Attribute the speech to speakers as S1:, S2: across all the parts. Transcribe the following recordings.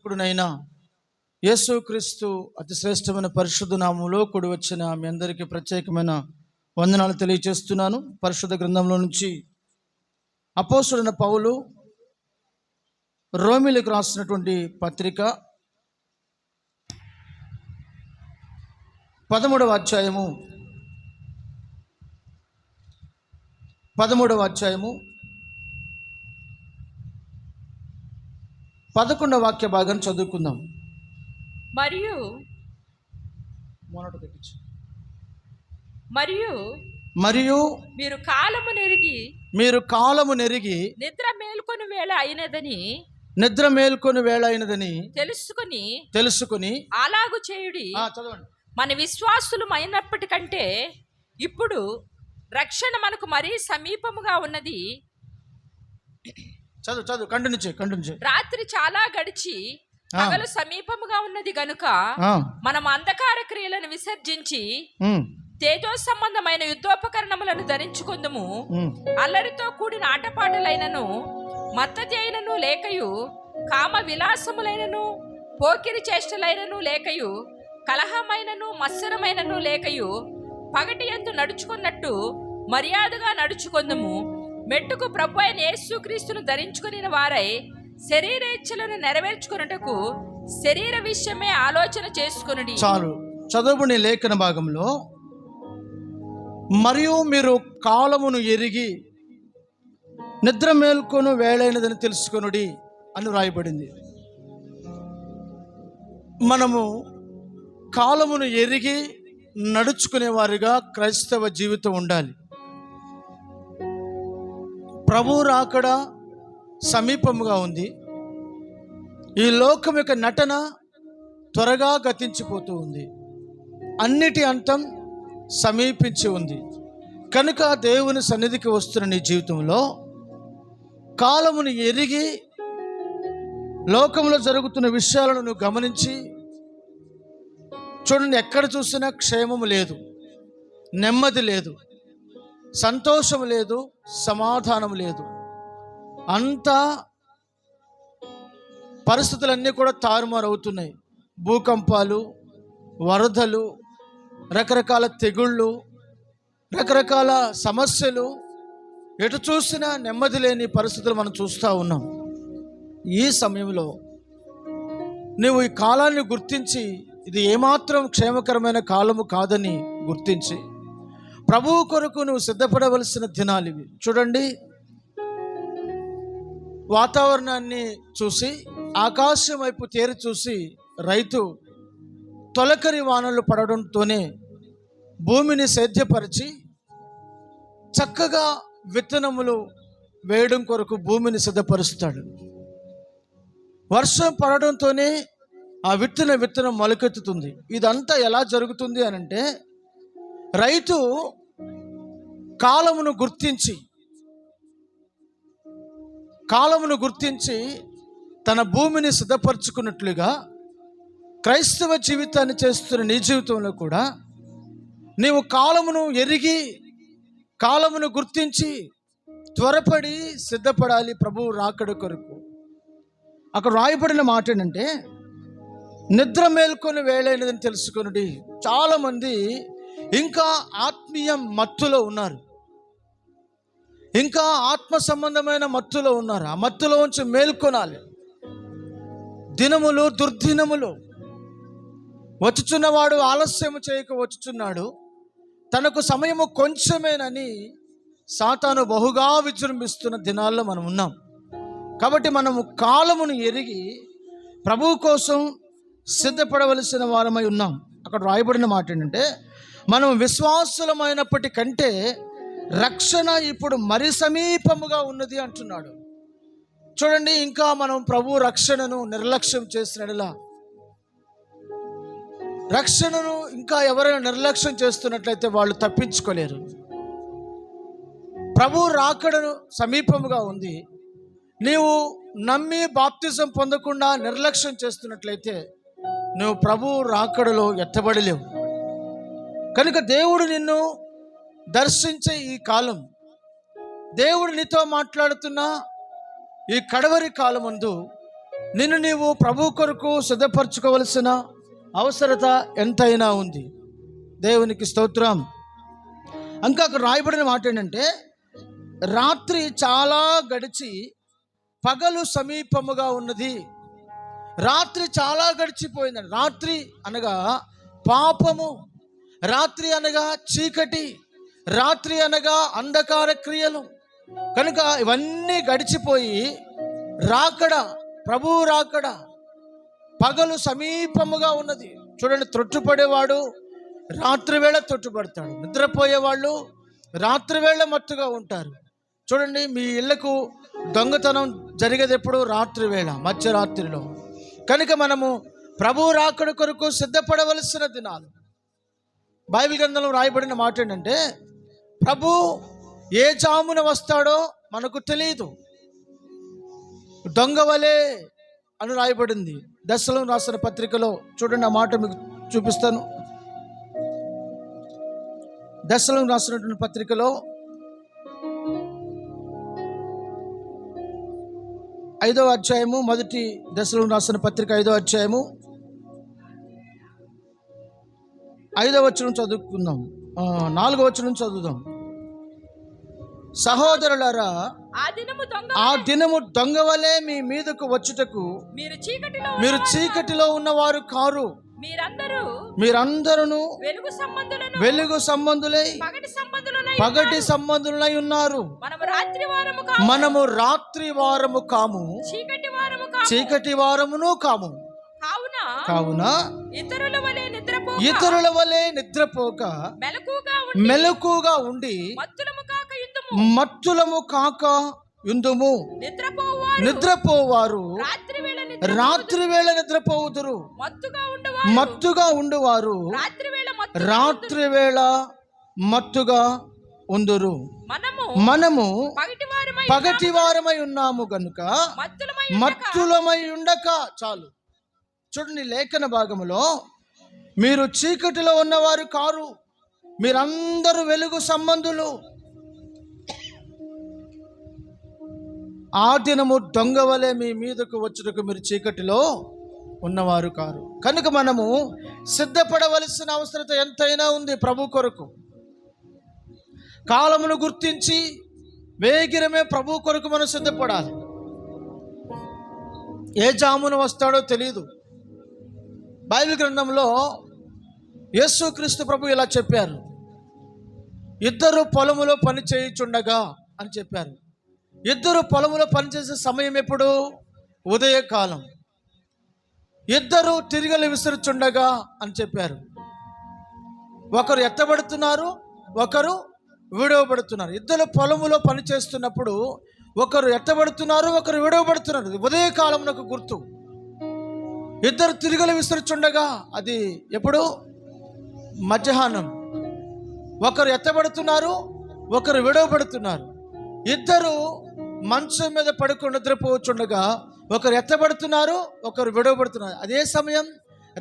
S1: ఇప్పుడునైనా యేసుక్రీస్తు అతి శ్రేష్టమైన పరిశుద్ధ నామములో కూడి వచ్చిన మీ అందరికీ ప్రత్యేకమైన వందనాలు తెలియజేస్తున్నాను. పరిశుద్ధ గ్రంథంలో నుంచి అపోస్తలుడైన పౌలు రోమీయులకు రాసినటువంటి పత్రిక 13వ అధ్యాయము 11వ వాక్య భాగాన్ని చదువుకుందాం. మరియు
S2: మీరు కాలము నెరిగి నిద్ర మేల్కొని వేళ అయినదని
S1: తెలుసుకుని
S2: అలాగు చేయుడి.
S1: చదవండి.
S2: మన విశ్వాసులం అయినప్పటికంటే ఇప్పుడు రక్షణ మనకు మరీ సమీపముగా ఉన్నది.
S1: చదువు కంటిన్యూ.
S2: రాత్రి చాలా గడిచి పగలు సమీపముగా ఉన్నది గనుక మనం అంధకార క్రియలను విసర్జించి తేజో సంబంధమైన యుద్ధోపకరణములను ధరించుకుందుము. అల్లరితో కూడిన ఆటపాటలైనను మత్తజైనను లేకయు కామ విలాసములైనను పోకిరి చేష్టలైనను లేకయు కలహమైనను మత్సరమైనను లేకయు పగటి యందు నడుచుకున్నట్టు మర్యాదగా నడుచుకుందుము. మెట్టుకు ప్రభు అయిన యేసుక్రీస్తును ధరించుకుని వారై శరీర ఇచ్చలను నెరవేర్చుకున్నటకు శరీర విషయమే ఆలోచన చేసుకునుడి.
S1: చాలు. చదువుని లేఖన భాగంలో మరియు మీరు కాలమును ఎరిగి నిద్ర మేల్కొను వేళైనదని తెలుసుకొనుడి అని వ్రాయబడింది. మనము కాలమును ఎరిగి నడుచుకునేవారిగా క్రైస్తవ జీవితం ఉండాలి. ప్రభు రాకడ సమీపముగా ఉంది. ఈ లోకం యొక్క నటన త్వరగా గతించిపోతూ ఉంది. అన్నిటి అంతం సమీపించి ఉంది. కనుక దేవుని సన్నిధికి వస్తున్న నీ జీవితంలో కాలమును ఎరిగి లోకంలో జరుగుతున్న విషయాలను నువ్వు గమనించి చూడండి. ఎక్కడ చూసినా క్షేమము లేదు, నెమ్మది లేదు, సంతోషం లేదు, సమాధానం లేదు. అంతా పరిస్థితులన్నీ కూడా తారుమారు అవుతున్నాయి. భూకంపాలు, వరదలు, రకరకాల తెగుళ్ళు, రకరకాల సమస్యలు, ఎటు చూసినా నెమ్మది లేని పరిస్థితులు మనం చూస్తూ ఉన్నాం. ఈ సమయంలో నువ్వు ఈ కాలాన్ని గుర్తించి ఇది ఏమాత్రం క్షేమకరమైన కాలము కాదని గుర్తించి ప్రభువు కొరకు నువ్వు సిద్ధపడవలసిన దినాలు ఇవి. చూడండి, వాతావరణాన్ని చూసి ఆకాశం వైపు తేరి చూసి రైతు తొలకరి వానలు పడడంతోనే భూమిని సేద్యపరిచి చక్కగా విత్తనములు వేయడం కొరకు భూమిని సిద్ధపరుస్తాడు. వర్షం పడడంతోనే ఆ విత్తనం మొలకెత్తుతుంది. ఇదంతా ఎలా జరుగుతుంది అనంటే రైతు కాలమును గుర్తించి తన భూమిని సిద్ధపరచుకున్నట్లుగా క్రైస్తవ జీవితాన్ని చేస్తున్న నీ జీవితంలో కూడా నీవు కాలమును ఎరిగి కాలమును గుర్తించి త్వరపడి సిద్ధపడాలి ప్రభువు రాకడ కొరకు. అక్కడ రాయబడిన మాట ఏంటంటే నిద్ర మేల్కొని వేళైనదని తెలుసుకొనుడి. చాలామంది ఇంకా ఆత్మీయ మత్తులో ఉన్నారు, ఇంకా ఆత్మ సంబంధమైన మత్తులో ఉన్నారు. ఆ మత్తులో ఉంచి మేల్కొనాలి. దినములు దుర్దినములు వచ్చుచున్నవాడు ఆలస్యము చేయక వచ్చుచున్నాడు. తనకు సమయము కొంచెమేనని సాతాను బహుగా విజృంభిస్తున్న దినాల్లో మనం ఉన్నాం. కాబట్టి మనము కాలమును ఎరిగి ప్రభువు కోసం సిద్ధపడవలసిన వారమై ఉన్నాం. అక్కడ రాయబడిన మాట ఏంటంటే మనం విశ్వాసులమైనప్పటికంటే రక్షణ ఇప్పుడు మరి సమీపముగా ఉన్నది అంటున్నాడు. చూడండి, ఇంకా మనం ప్రభు రక్షణను నిర్లక్ష్యం చేసినట్లా, రక్షణను ఇంకా ఎవరైనా నిర్లక్ష్యం చేస్తున్నట్లయితే వాళ్ళు తప్పించుకోలేరు. ప్రభు రాకడను సమీపముగా ఉంది. నీవు నమ్మి బాప్తిజం పొందకుండా నిర్లక్ష్యం చేస్తున్నట్లయితే నువ్వు ప్రభు రాకడలో ఎత్తబడలేవు. కనుక దేవుడు నిన్ను దర్శించే ఈ కాలం, దేవుడు నీతో మాట్లాడుతున్న ఈ కడవరి కాలమందు నిన్ను నీవు ప్రభు కొరకు సిద్ధపరచుకోవలసిన అవసరత ఎంతైనా ఉంది. దేవునికి స్తోత్రం. ఇంకా అక్కడ రాయబడిన మాట ఏంటంటే, రాత్రి చాలా గడిచి పగలు సమీపముగా ఉన్నది. రాత్రి చాలా గడిచిపోయిందండి. రాత్రి అనగా పాపము, రాత్రి అనగా చీకటి, రాత్రి అనగా అంధకార క్రియలు. కనుక ఇవన్నీ గడిచిపోయి రాకడ, ప్రభువు రాకడ, పగలు సమీపముగా ఉన్నది. చూడండి, త్రొట్టుపడేవాడు రాత్రి వేళ తొట్టుపడతాడు, నిద్రపోయేవాళ్ళు రాత్రి వేళ మత్తుగా ఉంటారు. చూడండి, మీ ఇళ్లకు దొంగతనం జరిగేది ఎప్పుడు? రాత్రి వేళ, మధ్యరాత్రిలో. కనుక మనము ప్రభు రాకడ కొరకు సిద్ధపడవలసిన దినాలు. బైబిల్ గ్రంథంలో రాయబడిన మాట ఏంటంటే, ప్రభు ఏ జామున వస్తాడో మనకు తెలియదు, దొంగవలే అని రాయబడింది దశలోనికి రాసిన పత్రికలో. చూడండి, ఆ మాట మీకు చూపిస్తాను. దశలోనికి రాసినటువంటి పత్రికలో 5వ అధ్యాయము, మొదటి దశలోనికి రాసిన పత్రిక 5వ అధ్యాయము 5వ వచనం చదువుకుందాం. 4వ వచనం చదువుదాం. సహోదరులారా, ఆ దినము దొంగవలే మీ మీదకు వచ్చుటకు మీరు చీకటిలో ఉన్నవారు కారు, మీరందరూ వెలుగు సంబంధులై పగటి సంబంధులై ఉన్నారు. మనము రాత్రి వారము కాము, చీకటి వారమును కాము. కావున ఇతరుల వలె నిద్రపోక మెలకుగా ఉండి మత్తులము కాక యుందుము. నిద్రపోవారు రాత్రి వేళ నిద్రపోవుదురు, మత్తుగా ఉండువారు రాత్రి వేళ మత్తుగా ఉందురు. మనము పగటి వారమై ఉన్నాము గనుక మత్తులమై ఉండక చాలు. చూడండి, లేఖన భాగములో మీరు చీకటిలో ఉన్నవారు కారు, మీరందరూ వెలుగు సంబంధులు. ఆ దినము దొంగవలే మీ మీదకు వచ్చుటకు మీరు చీకటిలో ఉన్నవారు కారు. కనుక మనము సిద్ధపడవలసిన అవసరత ఎంతైనా ఉంది ప్రభు కొరకు. కాలమును గుర్తించి వేగిరమే ప్రభు కొరకు మనం సిద్ధపడాలి. ఏ జామున వస్తాడో తెలియదు. బైబిల్ గ్రంథంలో యేసుక్రీస్తు ప్రభు ఇలా చెప్పారు, ఇద్దరు పొలములో పని చేయుచుండగా అని చెప్పారు. ఇద్దరు పొలములో పనిచేసే సమయం ఎప్పుడు? ఉదయకాలం. ఇద్దరు తిరిగలి విసురుచుండగా అని చెప్పారు. ఒకరు ఎత్తబడుతున్నారు, ఒకరు విడవబడుతున్నారు. ఇద్దరు పొలములో పని చేస్తున్నప్పుడు ఒకరు ఎత్తబడుతున్నారు, ఒకరు విడవబడుతున్నారు. ఉదయకాలమునకు గుర్తు. ఇద్దరు తిరిగలి విసురుచుండగా, అది ఎప్పుడు? మధ్యాహ్నం. ఒకరు ఎత్తబడుతున్నారు, ఒకరు విడవబడుతున్నారు. ఇద్దరు మంచం మీద పడుకొని నిద్రపోవచ్చుండగా ఒకరు ఎత్తబడుతున్నారు, ఒకరు విడవబడుతున్నారు. అదే సమయం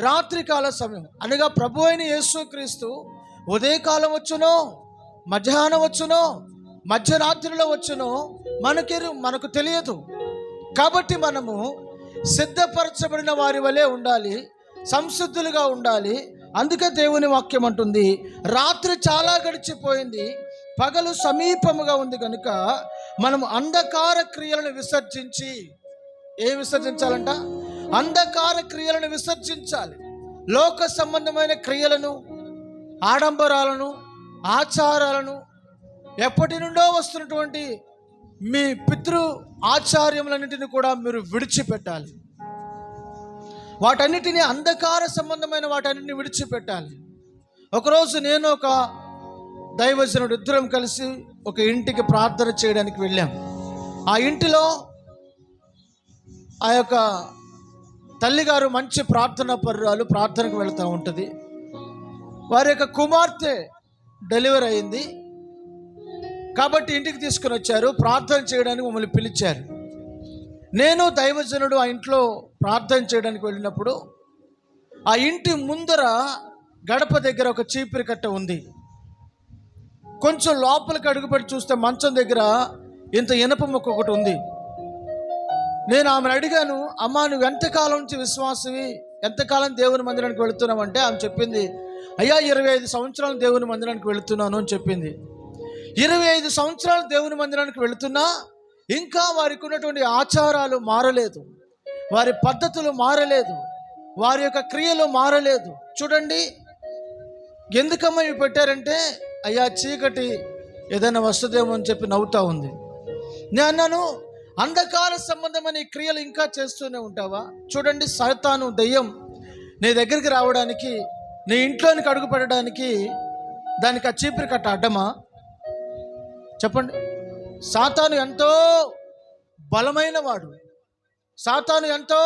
S1: రాత్రికాల సమయం. అనగా ప్రభు అయిన యేసుక్రీస్తు ఉదయకాలం వచ్చునో, మధ్యాహ్నం వచ్చునో, మధ్యరాత్రిలో వచ్చునో మనకు తెలియదు. కాబట్టి మనము సిద్ధపరచబడిన వారి వలె ఉండాలి, సంసిద్ధులుగా ఉండాలి. అందుకే దేవుని వాక్యం అంటుంది, రాత్రి చాలా గడిచిపోయింది, పగలు సమీపముగా ఉంది కనుక మనం అంధకార క్రియలను విసర్జించి, విసర్జించాలంట? అంధకార క్రియలను విసర్జించాలి. లోక సంబంధమైన క్రియలను, ఆడంబరాలను, ఆచారాలను, ఎప్పటి నుండో వస్తున్నటువంటి మీ పితృ ఆచార్యములన్నింటినీ కూడా మీరు విడిచిపెట్టాలి. వాటన్నిటినీ, అంధకార సంబంధమైన వాటన్నిటిని విడిచిపెట్టాలి. ఒకరోజు నేను ఒక దైవజనుడు ఇద్దరం కలిసి ఒక ఇంటికి ప్రార్థన చేయడానికి వెళ్ళాం. ఆ ఇంటిలో ఆ యొక్క తల్లిగారు మంచి ప్రార్థనా పరురాలు, ప్రార్థనకు వెళ్తూ ఉంటుంది. వారి యొక్క కుమార్తె డెలివరీ అయింది కాబట్టి ఇంటికి తీసుకుని వచ్చారు. ప్రార్థన చేయడానికి మమ్మల్ని పిలిచారు. నేను దైవజనుడు ఆ ఇంట్లో ప్రార్థన చేయడానికి వెళ్ళినప్పుడు ఆ ఇంటి ముందర గడప దగ్గర ఒక చీపురు కట్ట ఉంది. కొంచెం లోపలికి అడుగుపెట్టి చూస్తే మంచం దగ్గర ఇంత ఇనప ముక్క ఒకటి ఉంది. నేను ఆమెను అడిగాను, అమ్మా నువ్వు ఎంతకాలం నుంచి విశ్వాసవి, ఎంతకాలం దేవుని మందిరానికి వెళుతున్నావు అంటే ఆమె చెప్పింది, అయ్యా 25 సంవత్సరాలు దేవుని మందిరానికి వెళుతున్నాను అని చెప్పింది. 25 సంవత్సరాలు దేవుని మందిరానికి వెళుతున్నా ఇంకా వారికి ఉన్నటువంటి ఆచారాలు మారలేదు, వారి పద్ధతులు మారలేదు, వారి యొక్క క్రియలు మారలేదు. చూడండి, ఎందుకమ్మా ఇవి పెట్టారంటే, అయ్యా చీకటి ఏదైనా వస్తుందేమో అని చెప్పి నవ్వుతూ ఉంది. నేను అన్నాను, అంధకార సంబంధమైన ఈ క్రియలు ఇంకా చేస్తూనే ఉంటావా? చూడండి, సైతాను దెయ్యం నీ దగ్గరికి రావడానికి, నీ ఇంట్లోనికి అడుగు పెట్టడానికి దానికి ఆ చీపురు కట్ట అడ్డమా? చెప్పండి. సాతాను ఎంతో బలమైన వాడు, సాతాను ఎంతో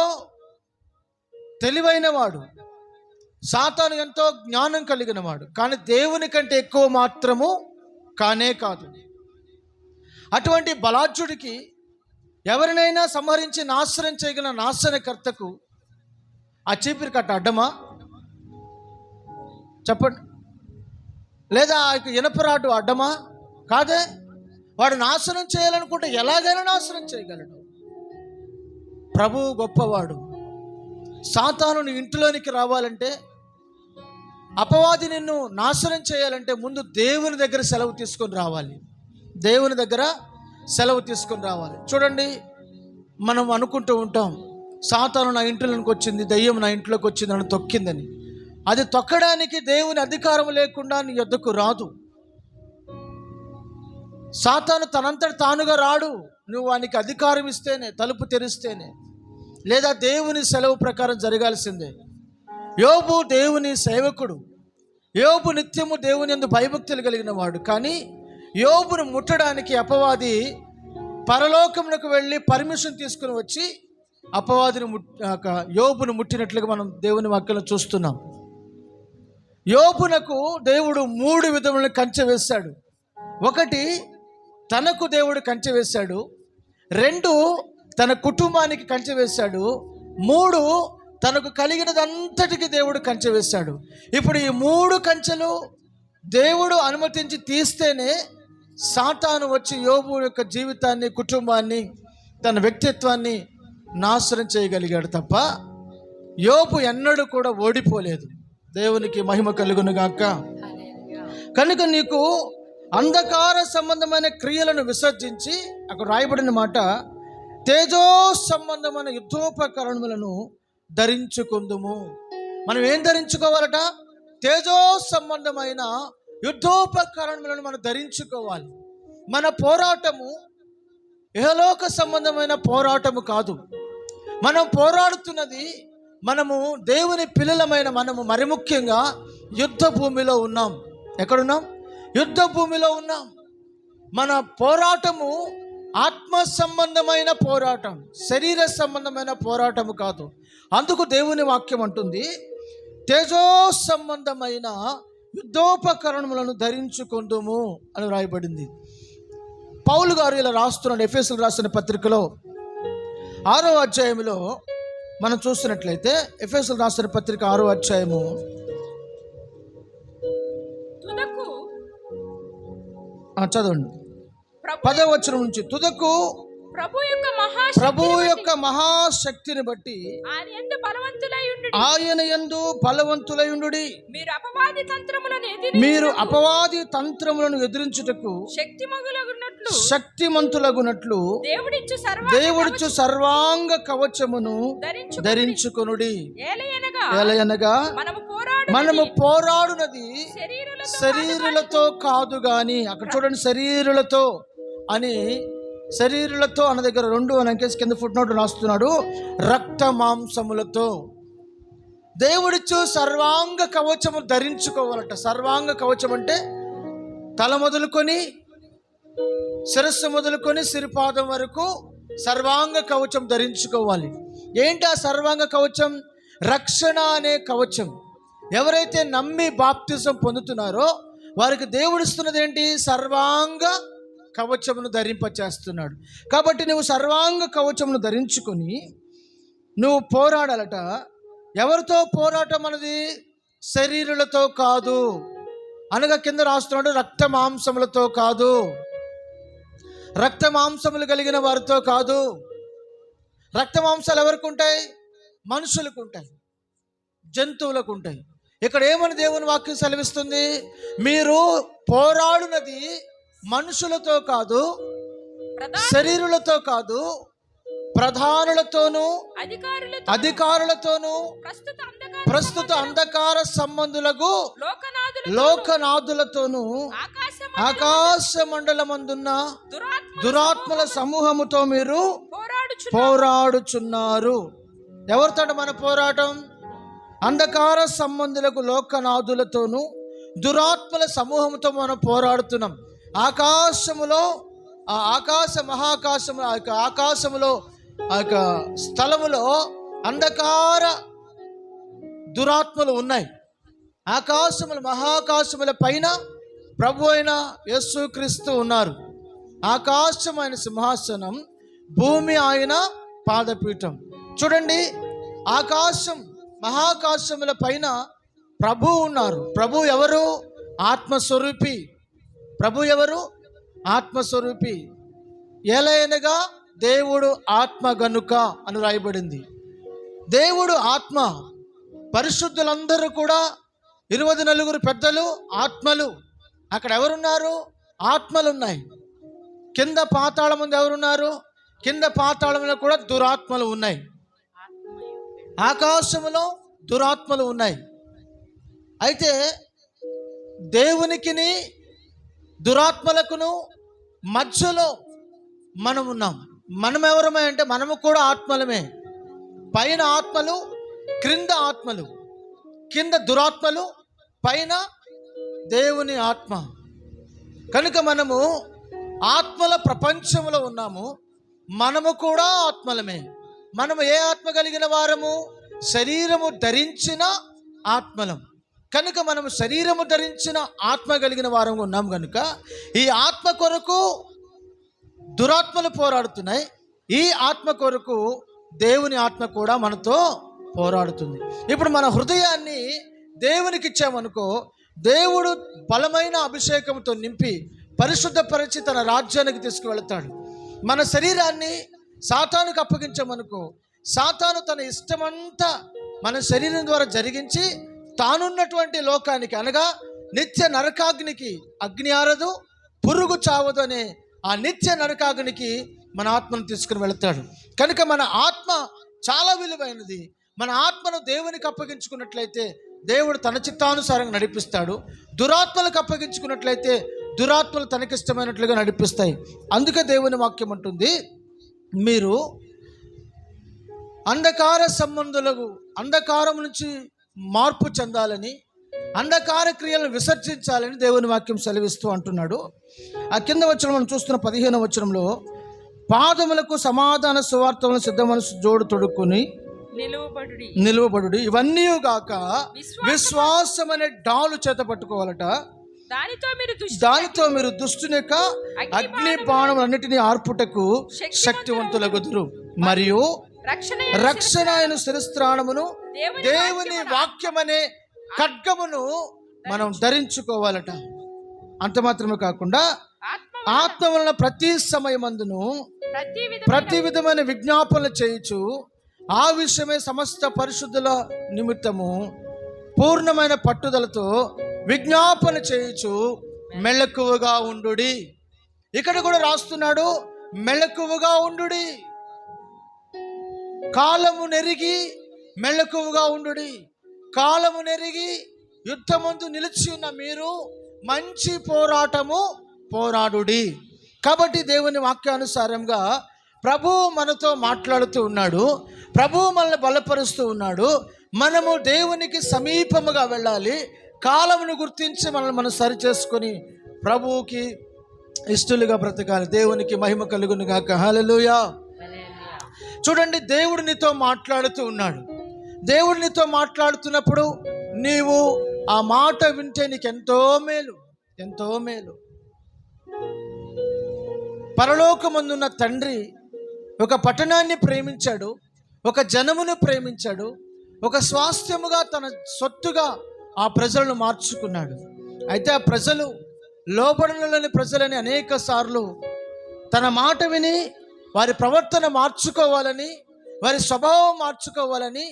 S1: తెలివైన వాడు, సాతాను ఎంతో జ్ఞానం కలిగిన వాడు, కానీ దేవుని కంటే ఎక్కువ మాత్రము కానే కాదు. అటువంటి బలాఢ్యుడికి, ఎవరినైనా సంహరించి నాశనం చేయగల నాశనకర్తకు ఆ చీపిరి కట్ట అడ్డమా? చెప్పండి. లేదా ఇనపరాడు అడ్డమా? కాదే. వాడు నాశనం చేయాలనుకుంటే ఎలాగైనా నాశనం చేయగలడు. ప్రభువు గొప్పవాడు. సాతాను నీ ఇంటిలోనికి రావాలంటే, అపవాది నిన్ను నాశనం చేయాలంటే ముందు దేవుని దగ్గర సెలవు తీసుకొని రావాలి, దేవుని దగ్గర సెలవు తీసుకొని రావాలి. చూడండి, మనం అనుకుంటూ ఉంటాం, సాతాను నా ఇంట్లోకి వచ్చింది, దయ్యం నా ఇంట్లోకి వచ్చింది, నన్ను తొక్కిందని. అది తొక్కడానికి దేవుని అధికారం లేకుండా నీ యొద్దకు రాదు. సాతాను తనంతట తానుగా రాడు, నువ్వు వానికి అధికారం ఇస్తేనే, తలుపు తెరిస్తేనే, లేదా దేవుని సెలవు ప్రకారం జరగాల్సిందే. యోబు దేవుని సేవకుడు, యోబు నిత్యము దేవుని యందు భయభక్తులు కలిగిన వాడు. కానీ యోబును ముట్టడానికి అపవాది పరలోకమునకు వెళ్ళి పర్మిషన్ తీసుకుని వచ్చి అపవాదిని యోబును ముట్టినట్లుగా మనం దేవుని వాక్యంలో చూస్తున్నాం. యోబునకు దేవుడు 3 విధములను కంచె వేశాడు. 1, తనకు దేవుడు కంచె వేశాడు. 2, తన కుటుంబానికి కంచె వేశాడు. 3, తనకు కలిగినదంతటికి దేవుడు కంచె వేశాడు. ఇప్పుడు ఈ 3 కంచెలు దేవుడు అనుమతించి తీస్తేనే సాతాను వచ్చి యోబు యొక్క జీవితాన్ని, కుటుంబాన్ని, తన వ్యక్తిత్వాన్ని నాశనం చేయగలిగాడు తప్ప యోబు ఎన్నడూ కూడా ఓడిపోలేదు. దేవునికి మహిమ కలుగును గాక. కనుక నీకు అంధకార సంబంధమైన క్రియలను విసర్జించి, అక్కడ రాయబడిన మాట, తేజో సంబంధమైన యుద్ధోపకరణములను ధరించుకుందుము. మనం ఏం ధరించుకోవాలట? తేజో సంబంధమైన యుద్ధోపకరణములను మనం ధరించుకోవాలి. మన పోరాటము ఇహలోక సంబంధమైన పోరాటము కాదు. మనం పోరాడుతున్నది, మనము దేవుని పిల్లలమైన మనము మరి ముఖ్యంగా యుద్ధ భూమిలో ఉన్నాం. ఎక్కడున్నాం? యుద్ధ భూమిలో ఉన్నాం. మన పోరాటము ఆత్మ సంబంధమైన పోరాటం, శరీర సంబంధమైన పోరాటము కాదు. అందుకు దేవుని వాక్యం అంటుంది, తేజో సంబంధమైన యుద్ధోపకరణములను ధరించుకుందుము అని రాయబడింది. పౌలు గారు ఇలా రాస్తున్నాడు ఎఫెసీయులకు రాసిన పత్రికలో 6వ అధ్యాయంలో మనం చూస్తున్నట్లయితే, ఎఫెసీయులకు రాసిన పత్రిక 6వ అధ్యాయము చదవండి 10వ వచనం నుంచి. తుదకు ప్రభు యొక్క మహాశక్తిని బట్టి ఆయన యందు బలవంతులయుండుడి. మీరు అపవాది తంత్రములను ఎదిరించుటకు శక్తిమంతులగునట్లు దేవుడిచ్చు సర్వాంగ కవచమును ధరించుకొనుడి. ఏలయనగా మనము పోరాడునది శరీరులతో కాదు గాని, అక్కడ చూడండి, శరీరులతో అని, శరీరులతో అన్న దగ్గర 2 అని అంకేసి కింద ఫుట్నోట్ రాస్తున్నాడు, రక్త మాంసములతో. దేవుడిచ్చు సర్వాంగ కవచము ధరించుకోవాలట. సర్వాంగ కవచం అంటే తల మొదలుకొని శిరస్సు మొదలుకొని సిరిపాదం వరకు సర్వాంగ కవచం ధరించుకోవాలి. ఏంటి ఆ సర్వాంగ కవచం? రక్షణ అనే కవచం. ఎవరైతే నమ్మి బాప్తిజం పొందుతున్నారో వారికి దేవుడిస్తున్నది ఏంటి? సర్వాంగ కవచమును ధరింపచేస్తున్నాడు. కాబట్టి నువ్వు సర్వాంగ కవచమును ధరించుకొని నువ్వు పోరాడాలట. ఎవరితో పోరాటం అన్నది? శరీరులతో కాదు అనగా కింద రాస్తున్నాడు, రక్త మాంసములతో కాదు, రక్త మాంసములు కలిగిన వారితో కాదు, రక్త మాంసాలు ఎవరికి ఉంటాయి? మనుషులకు ఉంటాయి, జంతువులకు ఉంటాయి. ఇక్కడ ఏమని దేవుని వాక్యం సెలవిస్తుంది? మీరు పోరాడునది మనుషులతో కాదు, శరీరులతో కాదు, ప్రధానులతోనూ అధికారులతోనూ ప్రస్తుత అంధకార సంబంధులకు లోకనాథులతోనూ ఆకాశ మండలమందున్న దురాత్మల సమూహముతో మీరు పోరాడుచున్నారు. ఎవరితో మన పోరాటం? అంధకార సంబంధులకు లోకనాథులతోనూ దురాత్మల సమూహంతో మనం పోరాడుతున్నాం. ఆకాశములో ఆ ఆకాశ మహాకాశము ఆ యొక్క ఆకాశములో ఆ యొక్క స్థలములో అంధకార దురాత్మలు ఉన్నాయి. ఆకాశముల మహాకాశముల పైన ప్రభు అయిన యేసుక్రీస్తు ఉన్నారు. ఆకాశం ఆయన సింహాసనం, భూమి ఆయన పాదపీఠం. చూడండి, ఆకాశం మహాకాశముల పైన ప్రభు ఉన్నారు. ప్రభు ఎవరు? ఆత్మస్వరూపి. ప్రభు ఎవరు? ఆత్మస్వరూపి. ఎలయనగా దేవుడు ఆత్మ గనుక అని రాయబడింది. దేవుడు ఆత్మ. పరిశుద్ధులందరూ కూడా 24 పెద్దలు ఆత్మలు. అక్కడ ఎవరున్నారు? ఆత్మలు ఉన్నాయి. కింద పాతాళం ముందు ఎవరున్నారు? కింద పాతాళంలో కూడా దురాత్మలు ఉన్నాయి. ఆకాశములో దురాత్మలు ఉన్నాయి. అయితే దేవునికిని దురాత్మలకును మధ్యలో మనం ఉన్నాం. మనం ఎవరమే అంటే మనము కూడా ఆత్మలమే. పైన ఆత్మలు, క్రింద ఆత్మలు. కింద దురాత్మలు, పైన దేవుని ఆత్మ. కనుక మనము ఆత్మల ప్రపంచంలో ఉన్నాము. మనము కూడా ఆత్మలమే. మనము ఏ ఆత్మ కలిగిన వారము? శరీరము ధరించిన ఆత్మలం. కనుక మనము శరీరము ధరించిన ఆత్మ కలిగిన వారం ఉన్నాం. కనుక ఈ ఆత్మ కొరకు దురాత్మలు పోరాడుతున్నాయి. ఈ ఆత్మ కొరకు దేవుని ఆత్మ కూడా మనతో పోరాడుతుంది. ఇప్పుడు మన హృదయాన్ని దేవునికి ఇచ్చామనుకో, దేవుడు బలమైన అభిషేకంతో నింపి పరిశుద్ధపరిచి తన రాజ్యానికి తీసుకువెళతాడు. మన శరీరాన్ని సాతానుకు అప్పగించామనుకో, సాతాను తన ఇష్టమంతా మన శరీరం ద్వారా జరిగించి తానున్నటువంటి లోకానికి, అనగా నిత్య నరకాగ్నికి, అగ్ని ఆరదు పురుగు చావదు అనే ఆ నిత్య నరకాగ్నికి మన ఆత్మను తీసుకుని వెళతాడు. కనుక మన ఆత్మ చాలా విలువైనది. మన ఆత్మను దేవునికి అప్పగించుకున్నట్లయితే దేవుడు తన చిత్తానుసారంగా నడిపిస్తాడు. దురాత్మలకు అప్పగించుకున్నట్లయితే దురాత్మలు తనకిష్టమైనట్లుగా నడిపిస్తాయి. అందుకే దేవుని వాక్యం అంటుంది, మీరు అంధకార సంబంధులకు, అంధకారం నుంచి మార్పు చెందాలని, అంధకార క్రియలను విసర్జించాలని దేవుని వాక్యం సెలవిస్తూ అంటున్నాడు. ఆ కింద వచనం మనం చూస్తున్న 15వ వచనంలో, పాదములకు సమాధాన సువార్తలను సిద్ధ మనసు జోడు తొడుక్కుని నిలువబడుడి, ఇవన్నీ గాక విశ్వాసం అనే డాలు చేత పట్టుకోవాలట. దానితో మీరు దుష్టుని యొక్క అగ్ని బాణములన్నిటినీ ఆర్పుటకు శక్తివంతులగుదురు. మరియు రక్షణ అయిన శిరస్త్రాణమును, దేవుని వాక్యమనే ఖడ్గమును మనం ధరించుకోవాలట. అంత మాత్రమే కాకుండా ఆత్మ వలన ప్రతి సమయమందును ప్రతి విధమైన విజ్ఞాపనలు చేయుచు ఆ విషయమే సమస్త పరిశుద్ధుల నిమిత్తము పూర్ణమైన పట్టుదలతో విజ్ఞాపన చేయుచు మెళకువగా ఉండుడి. ఇక్కడ కూడా రాస్తున్నాడు, మెళకువగా ఉండుడి. కాలము నెరిగి మెళకువగా ఉండుడి. కాలము నెరిగి యుద్ధమందు నిలిచి ఉన్న మీరు మంచి పోరాటము పోరాడుడి. కాబట్టి దేవుని వాక్యానుసారంగా ప్రభు మనతో మాట్లాడుతూ ఉన్నాడు. ప్రభు మనల్ని బలపరుస్తూ ఉన్నాడు. మనము దేవునికి సమీపముగా వెళ్ళాలి. కాలమును గుర్తించి మనల్ని మనం సరి చేసుకొని ప్రభువుకి ఇష్టలుగా బ్రతకాలి. దేవునికి మహిమ కలుగును గాక. హల్లెలూయా. చూడండి, దేవుడు నీతో మాట్లాడుతూ ఉన్నాడు. దేవుడు నీతో మాట్లాడుతున్నప్పుడు నీవు ఆ మాట వింటే నీకు ఎంతో మేలు, ఎంతో మేలు. పరలోకమందున్న తండ్రి ఒక పట్టణాన్ని ప్రేమించాడు, ఒక జనమును ప్రేమించాడు, ఒక స్వాస్థ్యముగా తన సొత్తుగా ఆ ప్రజలను మార్చుకున్నాడు. అయితే ఆ ప్రజలు లోబడలేని ప్రజలని అనేక సార్లు తన మాట విని వారి ప్రవర్తన మార్చుకోవాలని, వారి స్వభావం మార్చుకోవాలని,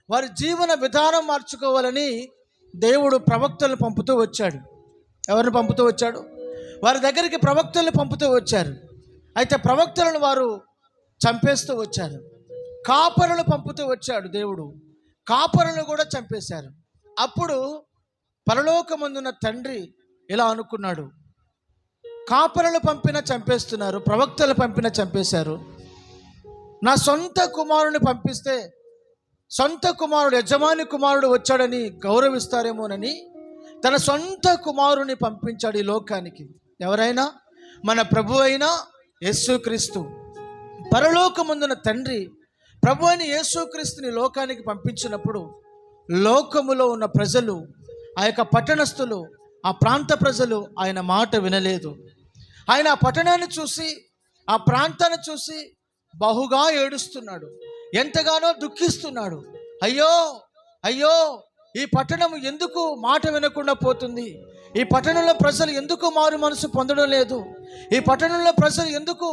S1: వారి జీవన విధానం మార్చుకోవాలని దేవుడు ప్రవక్తలను పంపుతూ వచ్చాడు. ఎవరిని పంపుతూ వచ్చాడు? వారి దగ్గరికి ప్రవక్తలను పంపుతూ వచ్చారు. అయితే ప్రవక్తలను వారు చంపేస్తూ వచ్చారు. కాపరులు పంపుతూ వచ్చాడు దేవుడు, కాపరులను కూడా చంపేశారు. అప్పుడు పరలోకమందున్న తండ్రి ఇలా అనుకున్నాడు, కాపరులు పంపిన చంపేస్తున్నారు, ప్రవక్తలు పంపిన చంపేశారు, నా సొంత కుమారుని పంపిస్తే సొంత కుమారుడు, యజమాని కుమారుడు వచ్చాడని గౌరవిస్తారేమోనని తన సొంత కుమారుని పంపించాడు ఈ లోకానికి. ఎవరైనా? మన ప్రభు అయిన యేసుక్రీస్తు. పరలోకమందున తండ్రి ప్రభు అయిన యేసుక్రీస్తుని లోకానికి పంపించినప్పుడు లోకములో ఉన్న ప్రజలు, ఆ యొక్క పట్టణస్థులు, ఆ ప్రాంత ప్రజలు ఆయన మాట వినలేదు. ఆయన ఆ పట్టణాన్ని చూసి, ఆ ప్రాంతాన్ని చూసి బహుగా ఏడుస్తున్నాడు, ఎంతగానో దుఃఖిస్తున్నాడు. అయ్యో అయ్యో, ఈ పట్టణం ఎందుకు మాట వినకుండా పోతుంది? ఈ పట్టణంలో ప్రజలు ఎందుకు మారు మనసు పొందడం లేదు? ఈ పట్టణంలో ప్రజలు ఎందుకు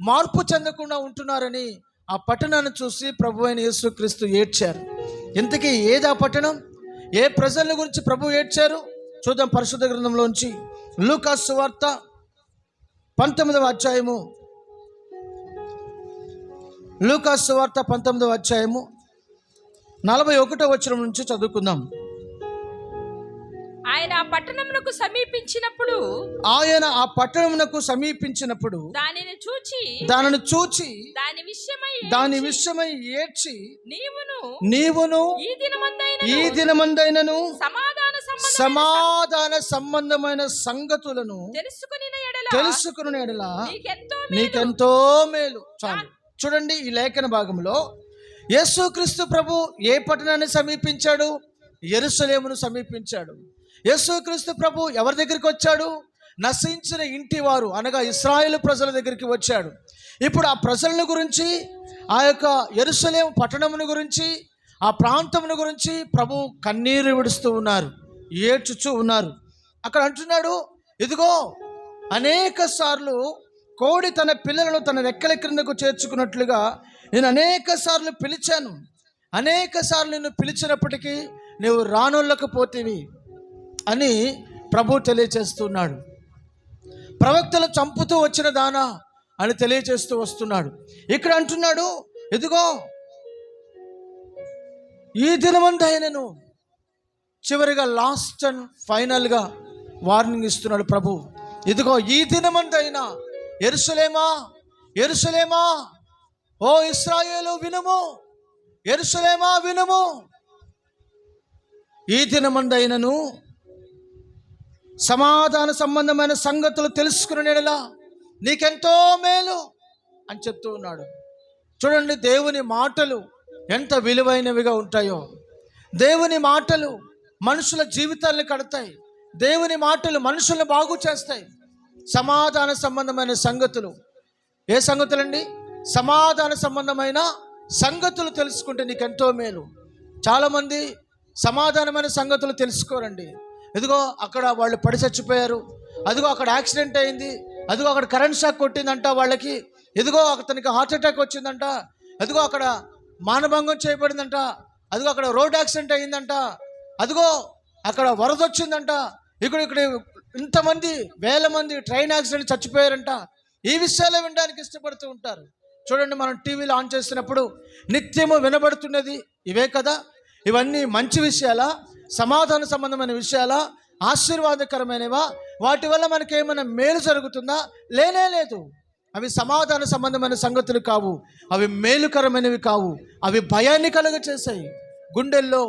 S1: మార్పు చెందకుండా ఉంటున్నారని ఆ పట్టణాన్ని చూసి ప్రభు అయిన యేసుక్రీస్తు ఏడ్చారు. ఇంతకీ ఏది ఆ పట్టణం? ఏ ప్రజల గురించి ప్రభు ఏడ్చారు? చూద్దాం పరిశుద్ధ గ్రంథంలోంచి. లూకా సువార్త 19వ అధ్యాయము, లూకా సువార్త 19వ అధ్యాయము 41వ వచనం నుంచి చదువుకుందాం.
S2: ఆయన ఆ పట్టణమునకు సమీపించినప్పుడు, దానిని చూచి దాని విషయమై ఏడ్చి, నీవును ఈ దినమందైనను సమాధాన సంబంధమైన సంగతులను తెలుసుకుని ఎడల నీకెంతో మేలు. చాలు. చూడండి, ఈ లేఖన భాగంలో యేసుక్రీస్తు ప్రభు ఏ పట్టణాన్ని సమీపించాడు? యెరూషలేమును సమీపించాడు. యేసుక్రీస్తు ప్రభు ఎవరి దగ్గరికి వచ్చాడు? నశించిన ఇంటి వారు అనగా ఇశ్రాయేలు ప్రజల దగ్గరికి వచ్చాడు. ఇప్పుడు ఆ ప్రజలను గురించి, ఆ యొక్క యెరూషలేము పట్టణమును గురించి, ఆ ప్రాంతమును గురించి ప్రభు కన్నీరు విడుస్తూ ఉన్నారు, ఏడ్చుచూ ఉన్నారు. అక్కడ అంటున్నాడు, ఇదిగో అనేక సార్లు కోడి తన పిల్లలను తన రెక్కల క్రిందకు చేర్చుకున్నట్లుగా నేను అనేక సార్లు పిలిచాను, అనేక సార్లు నిన్ను పిలిచినప్పటికీ నువ్వు రానొల్లకపోతేవి అని ప్రభు తెలియచేస్తున్నాడు. ప్రవక్తలు చంపుతూ వచ్చిన దానా అని తెలియచేస్తూ వస్తున్నాడు. ఇక్కడ అంటున్నాడు, ఇదిగో ఈ దినమందైనను, చివరిగా లాస్ట్ అండ్ ఫైనల్గా వార్నింగ్ ఇస్తున్నాడు ప్రభు. ఇదిగో ఈ దినమందైనా యెరూషలేమా, యెరూషలేమా, ఓ ఇశ్రాయేలు వినుము, యెరూషలేమా వినుము, ఈ దినమందైనను సమాధాన సంబంధమైన సంగతులు తెలుసుకునేలా నీకెంతో మేలు అని చెప్తూ ఉన్నాడు. చూడండి, దేవుని మాటలు ఎంత విలువైనవిగా ఉంటాయో. దేవుని మాటలు మనుషుల జీవితాలను కడతాయి. దేవుని మాటలు మనుషులను బాగు చేస్తాయి. సమాధాన సంబంధమైన సంగతులు. ఏ సంగతులండి? సమాధాన సంబంధమైన సంగతులు తెలుసుకుంటే నీకెంతో మేలు. చాలామంది సమాధానమైన సంగతులు తెలుసుకోరండి. ఇదిగో అక్కడ వాళ్ళు పడి చచ్చిపోయారు, అదిగో అక్కడ యాక్సిడెంట్ అయింది, అదిగో అక్కడ కరెంట్ షాక్ కొట్టిందంట వాళ్ళకి, ఇదిగో అతనికి హార్ట్ అటాక్ వచ్చిందంట, అదిగో అక్కడ మానభంగం చేయబడిందంట, అదిగో అక్కడ రోడ్ యాక్సిడెంట్ అయిందంట, అదిగో అక్కడ వరద వచ్చిందంట, ఇక్కడ ఇంతమంది వేల మంది ట్రైన్ యాక్సిడెంట్ చచ్చిపోయారంట. ఈ విషయాలు వినడానికి ఇష్టపడుతూ ఉంటారు. చూడండి, మనం టీవీలో ఆన్ చేసినప్పుడు నిత్యము వినబడుతున్నది ఇవే కదా. ఇవన్నీ మంచి విషయాలా? సమాధాన సంబంధమైన విషయాలా? ఆశీర్వాదకరమైనవా? వాటి వల్ల మనకి ఏమైనా మేలు జరుగుతుందా? లేనే లేదు. అవి సమాధాన సంబంధమైన సంగతులు కావు, అవి మేలుకరమైనవి కావు, అవి భయాన్ని కలుగచేసాయి, గుండెల్లో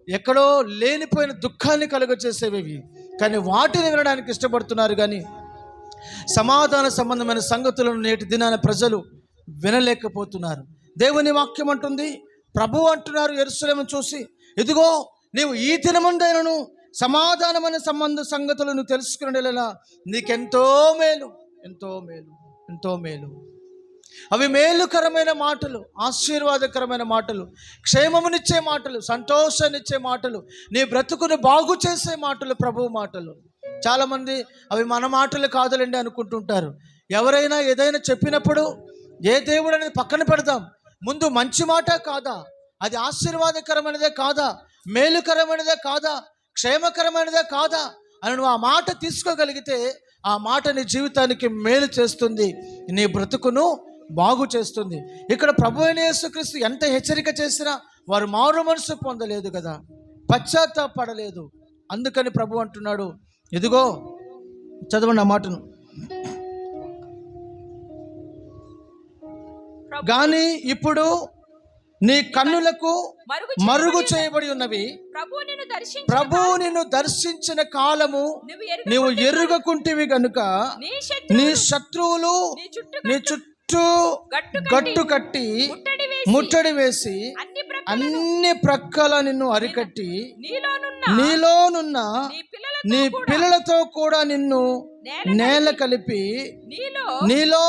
S2: ఎక్కడో లేనిపోయిన దుఃఖాన్ని కలుగచేసేవి. కానీ వాటిని వినడానికి ఇష్టపడుతున్నారు, కానీ సమాధాన సంబంధమైన సంగతులను నేటి దినాన ప్రజలు వినలేకపోతున్నారు. దేవుని వాక్యం అంటుంది, ప్రభు అంటున్నారు యెరూషలేమును చూసి, ఇదిగో నీవు ఈ దినమందైనను సమాధానమైన సంగతులను తెలుసుకునేలా నీకెంతో మేలు, ఎంతో మేలు, ఎంతో మేలు. అవి మేలుకరమైన మాటలు, ఆశీర్వాదకరమైన మాటలు, క్షేమమునిచ్చే మాటలు, సంతోషాన్నిచ్చే మాటలు, నీ బ్రతుకును బాగు చేసే మాటలు, ప్రభువు మాటలు. చాలామంది అవి మన మాటలు కాదులండి అనుకుంటుంటారు. ఎవరైనా ఏదైనా చెప్పినప్పుడు ఏ దేవుడు అనేది పక్కన పెడదాం,
S1: ముందు మంచి మాట కాదా, అది ఆశీర్వాదకరమైనదే కాదా, మేలుకరమైనదే కాదా, క్షేమకరమైనదే కాదా అని నువ్వు ఆ మాట తీసుకోగలిగితే ఆ మాట నీ జీవితానికి మేలు చేస్తుంది, నీ బ్రతుకును బాగు చేస్తుంది. ఇక్కడ ప్రభు అయిన యేసుక్రీస్తు ఎంత హెచ్చరిక చేసినా వారు మారు మనసు పొందలేదు కదా, పశ్చాత్తాపడలేదు. అందుకని ప్రభు అంటున్నాడు, ఇదిగో చదవండి ఆ మాటను. కానీ ఇప్పుడు నీ కన్నులకు మరుగు చేయబడి ఉన్నవి, ప్రభు నిన్ను దర్శించిన కాలము నీవు ఎరుగకుంటివి గనుక నీ శత్రువులు నీ చుట్టూ గట్టు కట్టి ముట్టడి వేసి అన్ని ప్రక్కల నిన్ను అరికట్టి నీలోనున్న నీ పిల్లలతో కూడా నిన్ను నేల కలిపి నీలో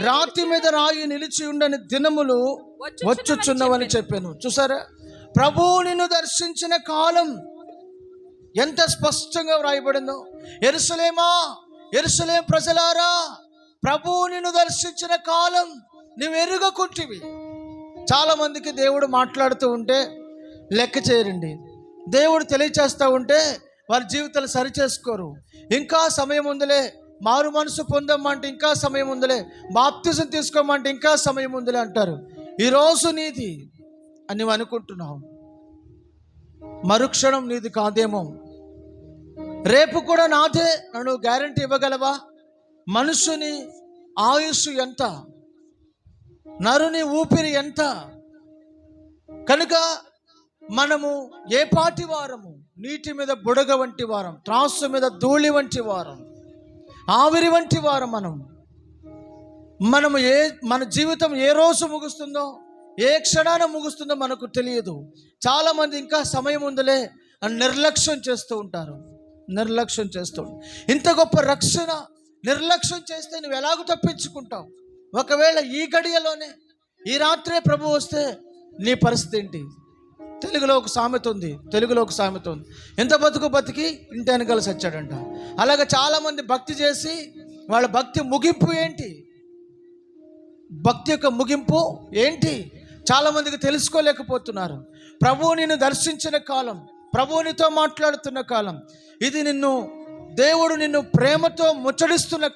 S1: రాతి మీద రాయి నిలిచి ఉండని దినములు వచ్చుచున్నవని చెప్పాను. చూసారా, ప్రభువు నిన్ను దర్శించిన కాలం ఎంత స్పష్టంగా వ్రాయబడిందో. యెరూషలేమా, యెరూషలేం ప్రజలారా, ప్రభువు నిన్ను దర్శించిన కాలం నువ్వు ఎరుగకుంటివి. చాలా మందికి దేవుడు మాట్లాడుతూ ఉంటే లెక్క చేయరండి. దేవుడు తెలియచేస్తూ ఉంటే వారి జీవితాలు సరిచేసుకోరు. ఇంకా సమయం ఉందిలే, మారు మనసు పొందమంటే ఇంకా సమయం ఉందిలే, బాప్తిజం తీసుకోమంటే ఇంకా సమయం ఉందిలే అంటారు. ఈరోజు నీది అని నువ్వు అనుకుంటున్నావు, మరుక్షణం నీది కాదేమో. రేపు కూడా నాదే నన్ను గ్యారంటీ ఇవ్వగలవా? మనుషుని ఆయుస్సు ఎంత, నరుని ఊపిరి ఎంత. కనుక మనము ఏ పాటి వారము, నీటి మీద బుడగ వంటి వారం, త్రాసు మీద ధూళి వంటి వారం, ఆవిరి వంటి వారం. మనము మన జీవితం ఏ రోజు ముగుస్తుందో, ఏ క్షణాన ముగుస్తుందో మనకు తెలియదు. చాలామంది ఇంకా సమయం ఉందిలే అని నిర్లక్ష్యం చేస్తూ ఉంటారు. ఇంత గొప్ప రక్షణ నిర్లక్ష్యం చేస్తే నువ్వు ఎలాగూ తప్పించుకుంటావు? ఒకవేళ ఈ గడియలోనే ఈ రాత్రే ప్రభు వస్తే నీ పరిస్థితి ఏంటి? తెలుగులో ఒక సామెత ఉంది, ఎంత బతికి ఇంటి వెనకాల సచ్చాడంట. అలాగే చాలామంది భక్తి చేసి వాళ్ళ భక్తి ముగింపు ఏంటి, భక్తి యొక్క ముగింపు ఏంటి చాలామందికి తెలుసుకోలేకపోతున్నారు. ప్రభువు నిన్ను దర్శించిన కాలం, ప్రభువు నీతో మాట్లాడుతున్న కాలం ఇది, దేవుడు నిన్ను ప్రేమతో ముచ్చడిస్తున్న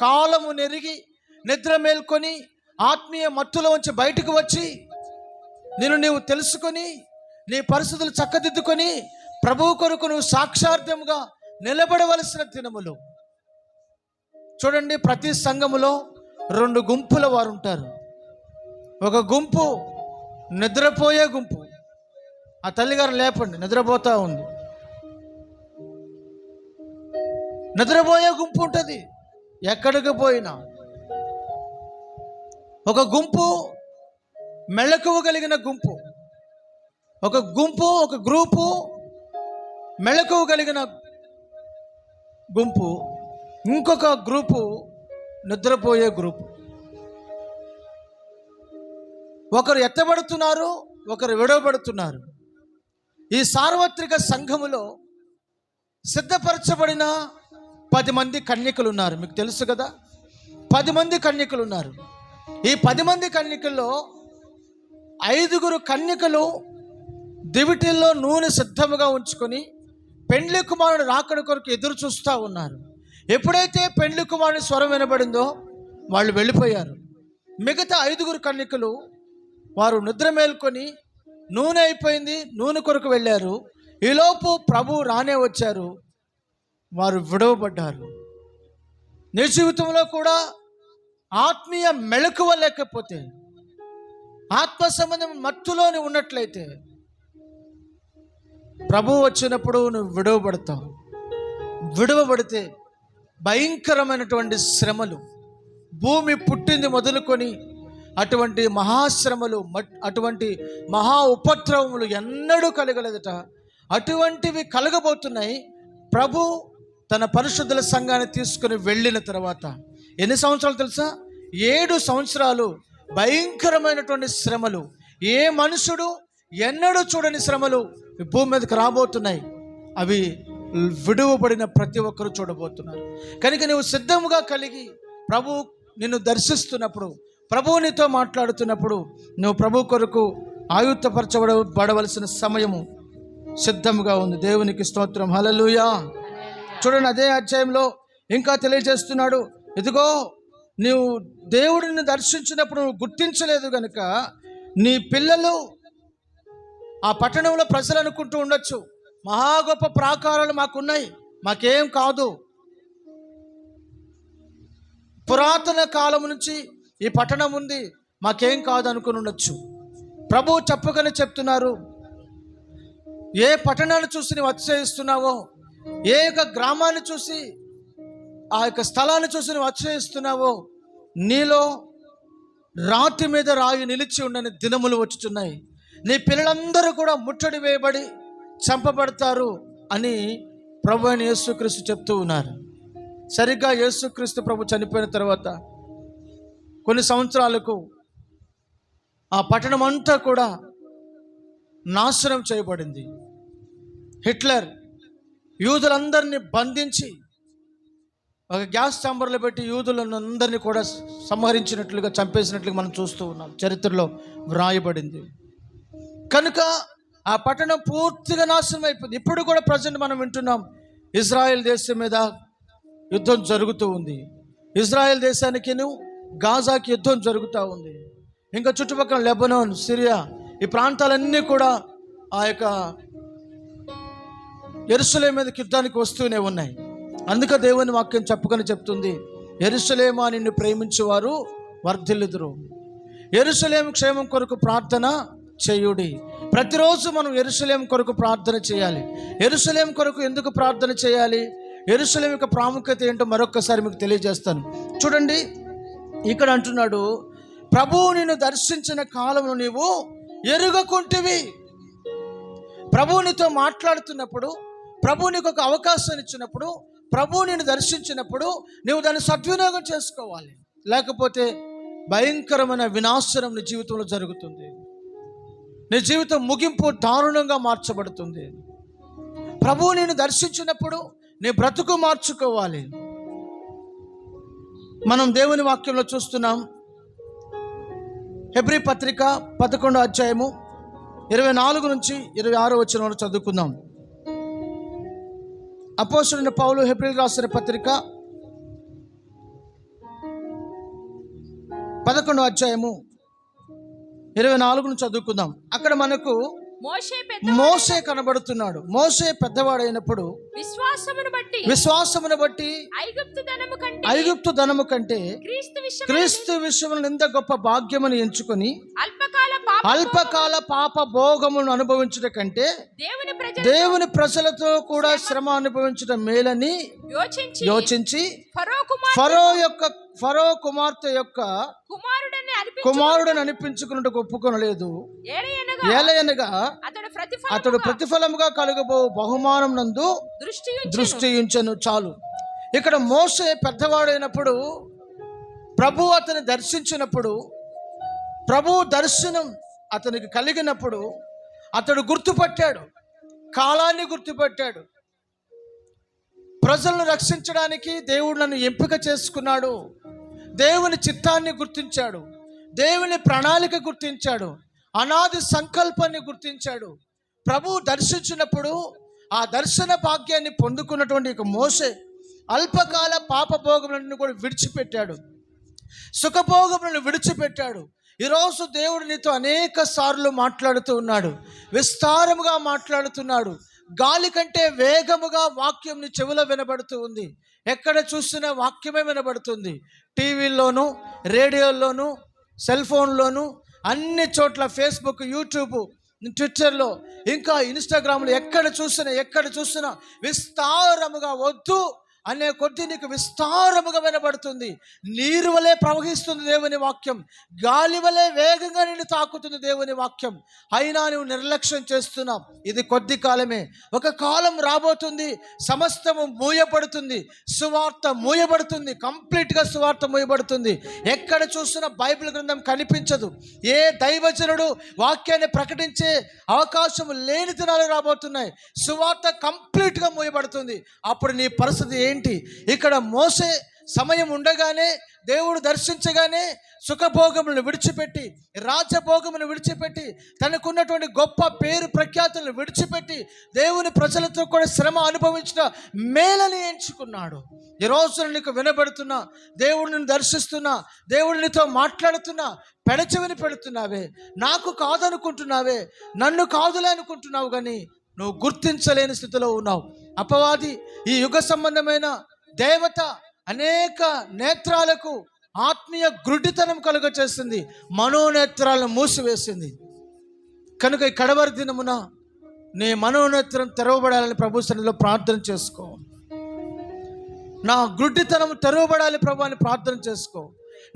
S1: కాలము నెరిగి నిద్ర మేల్కొని ఆత్మీయ మత్తులో ఉంచి బయటకు వచ్చి నీవు తెలుసుకొని నీ పరిస్థితులు చక్కదిద్దుకొని ప్రభువు కొరకు నువ్వు సాక్షార్థంగా నిలబడవలసిన దినములు. చూడండి, ప్రతి సంఘములో 2 గుంపుల వారు ఉంటారు. ఒక గుంపు నిద్రపోయే గుంపు. ఆ తల్లిగారు లేపండి, నిద్రపోతా ఉంది. నిద్రపోయే గుంపు ఉంటుంది ఎక్కడికి పోయినా. ఒక గుంపు మెళకువ కలిగిన గుంపు, ఒక గ్రూపు మెళకువ కలిగిన గుంపు, ఇంకొక గ్రూపు నిద్రపోయే గ్రూపు. ఒకరు ఎత్తబడుతున్నారు, ఒకరు విడవబడుతున్నారు. ఈ సార్వత్రిక సంఘములో సిద్ధపరచబడిన 10 మంది కన్యకలు ఉన్నారు. మీకు తెలుసు కదా, 10 మంది కన్యకలు ఉన్నారు. ఈ 10 మంది కన్యకల్లో 5 కన్యకలు దివిటిల్లో నూనె సిద్ధముగా ఉంచుకొని పెండ్లి కుమారుడు రాకడ కొరకు ఎదురు చూస్తూ ఉన్నారు. ఎప్పుడైతే పెండ్లి కుమారుని స్వరం వినబడిందో వాళ్ళు వెళ్ళిపోయారు. మిగతా 5 కన్యకలు వారు నిద్ర మేల్కొని నూనె అయిపోయింది, నూనె కొరకు వెళ్ళారు. ఈలోపు ప్రభు రానే వచ్చారు, వారు విడవబడ్డారు. నీ జీవితంలో కూడా ఆత్మీయ మెళకువ లేకపోతే, ఆత్మ సంబంధం మత్తులోని ఉన్నట్లయితే ప్రభు వచ్చినప్పుడు నువ్వు విడవబడతావు. విడవబడితే భయంకరమైనటువంటి శ్రమలు, భూమి పుట్టింది మొదలుకొని అటువంటి మహాశ్రమలు, అటువంటి మహా ఉపద్రవములు ఎన్నడూ కలగలేదట. అటువంటివి కలగబోతున్నాయి. ప్రభు తన పరిశుద్ధుల సంఘాన్ని తీసుకుని వెళ్ళిన తర్వాత ఎన్ని సంవత్సరాలు తెలుసా? 7 సంవత్సరాలు భయంకరమైనటువంటి శ్రమలు, ఏ మనుషుడు ఎన్నడూ చూడని శ్రమలు భూమి మీదకి రాబోతున్నాయి. అవి విడువబడిన ప్రతి ఒక్కరు చూడబోతున్నారు. కనుక నువ్వు సిద్ధముగా కలిగి ప్రభు నిన్ను దర్శిస్తున్నప్పుడు, ప్రభువు నీతో మాట్లాడుతున్నప్పుడు నువ్వు ప్రభు కొరకు ఆయుత్తపరచబడవలసిన సమయము సిద్ధంగా ఉంది. దేవునికి స్తోత్రం, హల్లెలూయా. చూడండి, అదే అధ్యాయంలో ఇంకా తెలియజేస్తున్నాడు, ఇదిగో నీవు దేవుడిని దర్శించినప్పుడు నువ్వు గుర్తించలేదు కనుక నీ పిల్లలు ఆ పట్టణంలో ప్రజలు అనుకుంటూ ఉండొచ్చు, మహా గొప్ప ప్రాకారాలు మాకున్నాయి, మాకేం కాదు. పురాతన కాలం నుంచి ఈ పట్టణం ఉంది, మాకేం కాదు అనుకుని ఉండొచ్చు. ప్రభువు చెప్పగానే చెప్తున్నారు, ఏ పట్టణాన్ని చూసి నువ్వు అతిశయిస్తున్నావో, ఏ యొక్క గ్రామాన్ని చూసి, ఆ యొక్క స్థలాన్ని చూసి నువ్వు అతిశయిస్తున్నావో, నీలో రాతి మీద రాయి నిలిచి ఉండని దినములు వచ్చుచున్నాయి. నీ పిల్లలందరూ కూడా ముట్టడి వేయబడి చంపబడతారు అని ప్రభు అయిన యేసుక్రీస్తు చెప్తూ ఉన్నారు. సరిగ్గా యేసుక్రీస్తు ప్రభు చనిపోయిన తర్వాత కొన్ని సంవత్సరాలకు ఆ పట్టణం అంతా కూడా నాశనం చేయబడింది. హిట్లర్ యూదులందరినీ బంధించి ఒక గ్యాస్ ఛాంబర్లో పెట్టి యూదులను అందరినీ కూడా సంహరించినట్లుగా, చంపేసినట్లుగా మనం చూస్తూ ఉన్నాం, చరిత్రలో వ్రాయబడింది. కనుక ఆ పట్టణం పూర్తిగా నాశనం అయిపోయింది. ఇప్పుడు కూడా ప్రజెంట్ మనం వింటున్నాం, ఇజ్రాయెల్ దేశం మీద యుద్ధం జరుగుతూ ఉంది. ఇజ్రాయెల్ దేశానికి గాజాకి యుద్ధం జరుగుతూ ఉంది. ఇంకా చుట్టుపక్కల లెబనాన్, సిరియా, ఈ ప్రాంతాలన్నీ కూడా ఆ యొక్క యెరూషలేము మీదకి యుద్ధానికి వస్తూనే ఉన్నాయి. అందుకే దేవుని వాక్యం చెప్పుకొని చెప్తుంది, యెరూషలేమా నిన్ను ప్రేమించేవారు వర్ధిల్లుదురు. యెరూషలేము క్షేమం కొరకు ప్రార్థన చేయుడి. ప్రతిరోజు మనం యెరూషలేము కొరకు ప్రార్థన చేయాలి. యెరూషలేము కొరకు ఎందుకు ప్రార్థన చేయాలి, యెరూషలేము యొక్క ప్రాముఖ్యత ఏంటో మరొకసారి మీకు తెలియజేస్తాను. చూడండి, ఇక్కడ అంటున్నాడు, ప్రభువు నిన్ను దర్శించిన కాలము నీవు ఎరుగకుంటివి. ప్రభువు నీతో మాట్లాడుతున్నప్పుడు, ప్రభువు నీకు ఒక అవకాశం ఇచ్చినప్పుడు, ప్రభువు నిన్ను దర్శించినప్పుడు నువ్వు దాన్ని సద్వినియోగం చేసుకోవాలి. లేకపోతే భయంకరమైన వినాశనం నీ జీవితంలో జరుగుతుంది. నీ జీవితం ముగింపు దారుణంగా మార్చబడుతుంది. ప్రభువు నిన్ను దర్శించినప్పుడు నీ బ్రతుకు మార్చుకోవాలి. మనం దేవుని వాక్యంలో చూస్తున్నాం, హెబ్రీ పత్రిక 11వ అధ్యాయము 24 నుంచి 26 వచనాలు చదువుకుందాం. అపోస్తలుడైన పౌలు హెబ్రీయులకు రాసిన పత్రిక 11వ అధ్యాయము 24 నుంచి చదువుకుందాం. అక్కడ మనకు మోషే కనబడుతున్నాడు. మోషే పెద్దవాడైనప్పుడు విశ్వాసమును బట్టి ఐగుప్తు ధనము కంటే క్రీస్తు విషయములో ఎంత గొప్ప భాగ్యమును ఎంచుకొని అల్పకాల పాప భోగములను అనుభవించుట కంటే దేవుని ప్రజలతో కూడా శ్రమ అనుభవించడం మేలని యోచించి ఫరో కుమార్తె యొక్క కుమారుడని అనిపించుకున్నట్టు ఒప్పుకొనలేదు. ఏలయనగా అతడు ప్రతిఫలముగా కలుగబో బహుమానం నందు దృష్టి ఉంచెను. చాలు. ఇక్కడ మోషే పెద్దవాడైనప్పుడు, ప్రభు అతని దర్శించినప్పుడు, ప్రభు దర్శనం అతనికి కలిగినప్పుడు అతడు గుర్తుపట్టాడు, కాలాన్ని గుర్తుపట్టాడు. ప్రజలను రక్షించడానికి దేవుడు నన్ను ఎంపిక చేసుకున్నాడు. దేవుని చిత్తాన్ని గుర్తించాడు, దేవుని ప్రణాళిక గుర్తించాడు, అనాది సంకల్పాన్ని గుర్తించాడు. ప్రభు దర్శించినప్పుడు ఆ దర్శన భాగ్యాన్ని పొందుకున్నటువంటి ఒక మోషే అల్పకాల పాపభోగములను కూడా విడిచిపెట్టాడు, సుఖభోగములను విడిచిపెట్టాడు. ఈరోజు దేవుడు నీతో అనేక సార్లు మాట్లాడుతూ ఉన్నాడు, విస్తారముగా మాట్లాడుతున్నాడు. గాలి కంటే వేగముగా వాక్యం నీ చెవిలో వినబడుతూ ఉంది. ఎక్కడ చూసినా వాక్యమే వినబడుతుంది. టీవీల్లోనూ, రేడియోల్లోనూ, సెల్ ఫోన్లోనూ, అన్ని చోట్ల, ఫేస్బుక్, యూట్యూబ్, ట్విట్టర్లో, ఇంకా ఇన్స్టాగ్రామ్లో, ఎక్కడ చూసినా విస్తారముగా వద్దు అనే కొద్దీ నీకు విస్తారముగా వినబడుతుంది. నీరు వలె ప్రవహిస్తుంది దేవుని వాక్యం, గాలి వలె వేగంగా నిన్ను తాకుతుంది దేవుని వాక్యం. అయినా నువ్వు నిర్లక్ష్యం చేస్తున్నావు. ఇది కొద్ది కాలమే, ఒక కాలం రాబోతుంది, సమస్తము మూయబడుతుంది, సువార్త మూయబడుతుంది, కంప్లీట్గా సువార్త మూయబడుతుంది. ఎక్కడ చూసినా బైబిల్ గ్రంథం కనిపించదు. ఏ దైవజనుడు వాక్యాన్ని ప్రకటించే అవకాశం లేని దినాలు రాబోతున్నాయి. సువార్త కంప్లీట్గా మూయబడుతుంది. అప్పుడు నీ పరిస్థితి ఏంటి ఏంటి? ఇక్కడ మోసే సమయం ఉండగానే, దేవుడు దర్శించగానే సుఖభోగములను విడిచిపెట్టి, రాజ్యభోగములను విడిచిపెట్టి, తనకున్నటువంటి గొప్ప పేరు ప్రఖ్యాతులను విడిచిపెట్టి, దేవుని ప్రజలతో కూడా శ్రమ అనుభవించిన మేలని ఎంచుకున్నాడు. ఈ రోజు నీకు వినబడుతున్నా, దేవుడిని దర్శిస్తున్నా, దేవుడినితో మాట్లాడుతున్నా, పెడచెవిని పెడుతున్నావే, నాకు కాదనుకుంటున్నావే, నన్ను కాదులే అనుకుంటున్నావు, కానీ నువ్వు గుర్తించలేని స్థితిలో ఉన్నావు. అపవాది ఈ యుగ సంబంధమైన దేవత అనేక నేత్రాలకు ఆత్మీయ గుడ్డితనం కలుగ చేసింది, మనోనేత్రాలను మూసివేసింది. కనుక ఈ కడవరి దినమున నీ మనోనేత్రం తెరవబడాలని ప్రభు సన్నిధిలో ప్రార్థన చేసుకో. నా గుడ్డితనం తెరవబడాలి ప్రభు అని ప్రార్థన చేసుకో.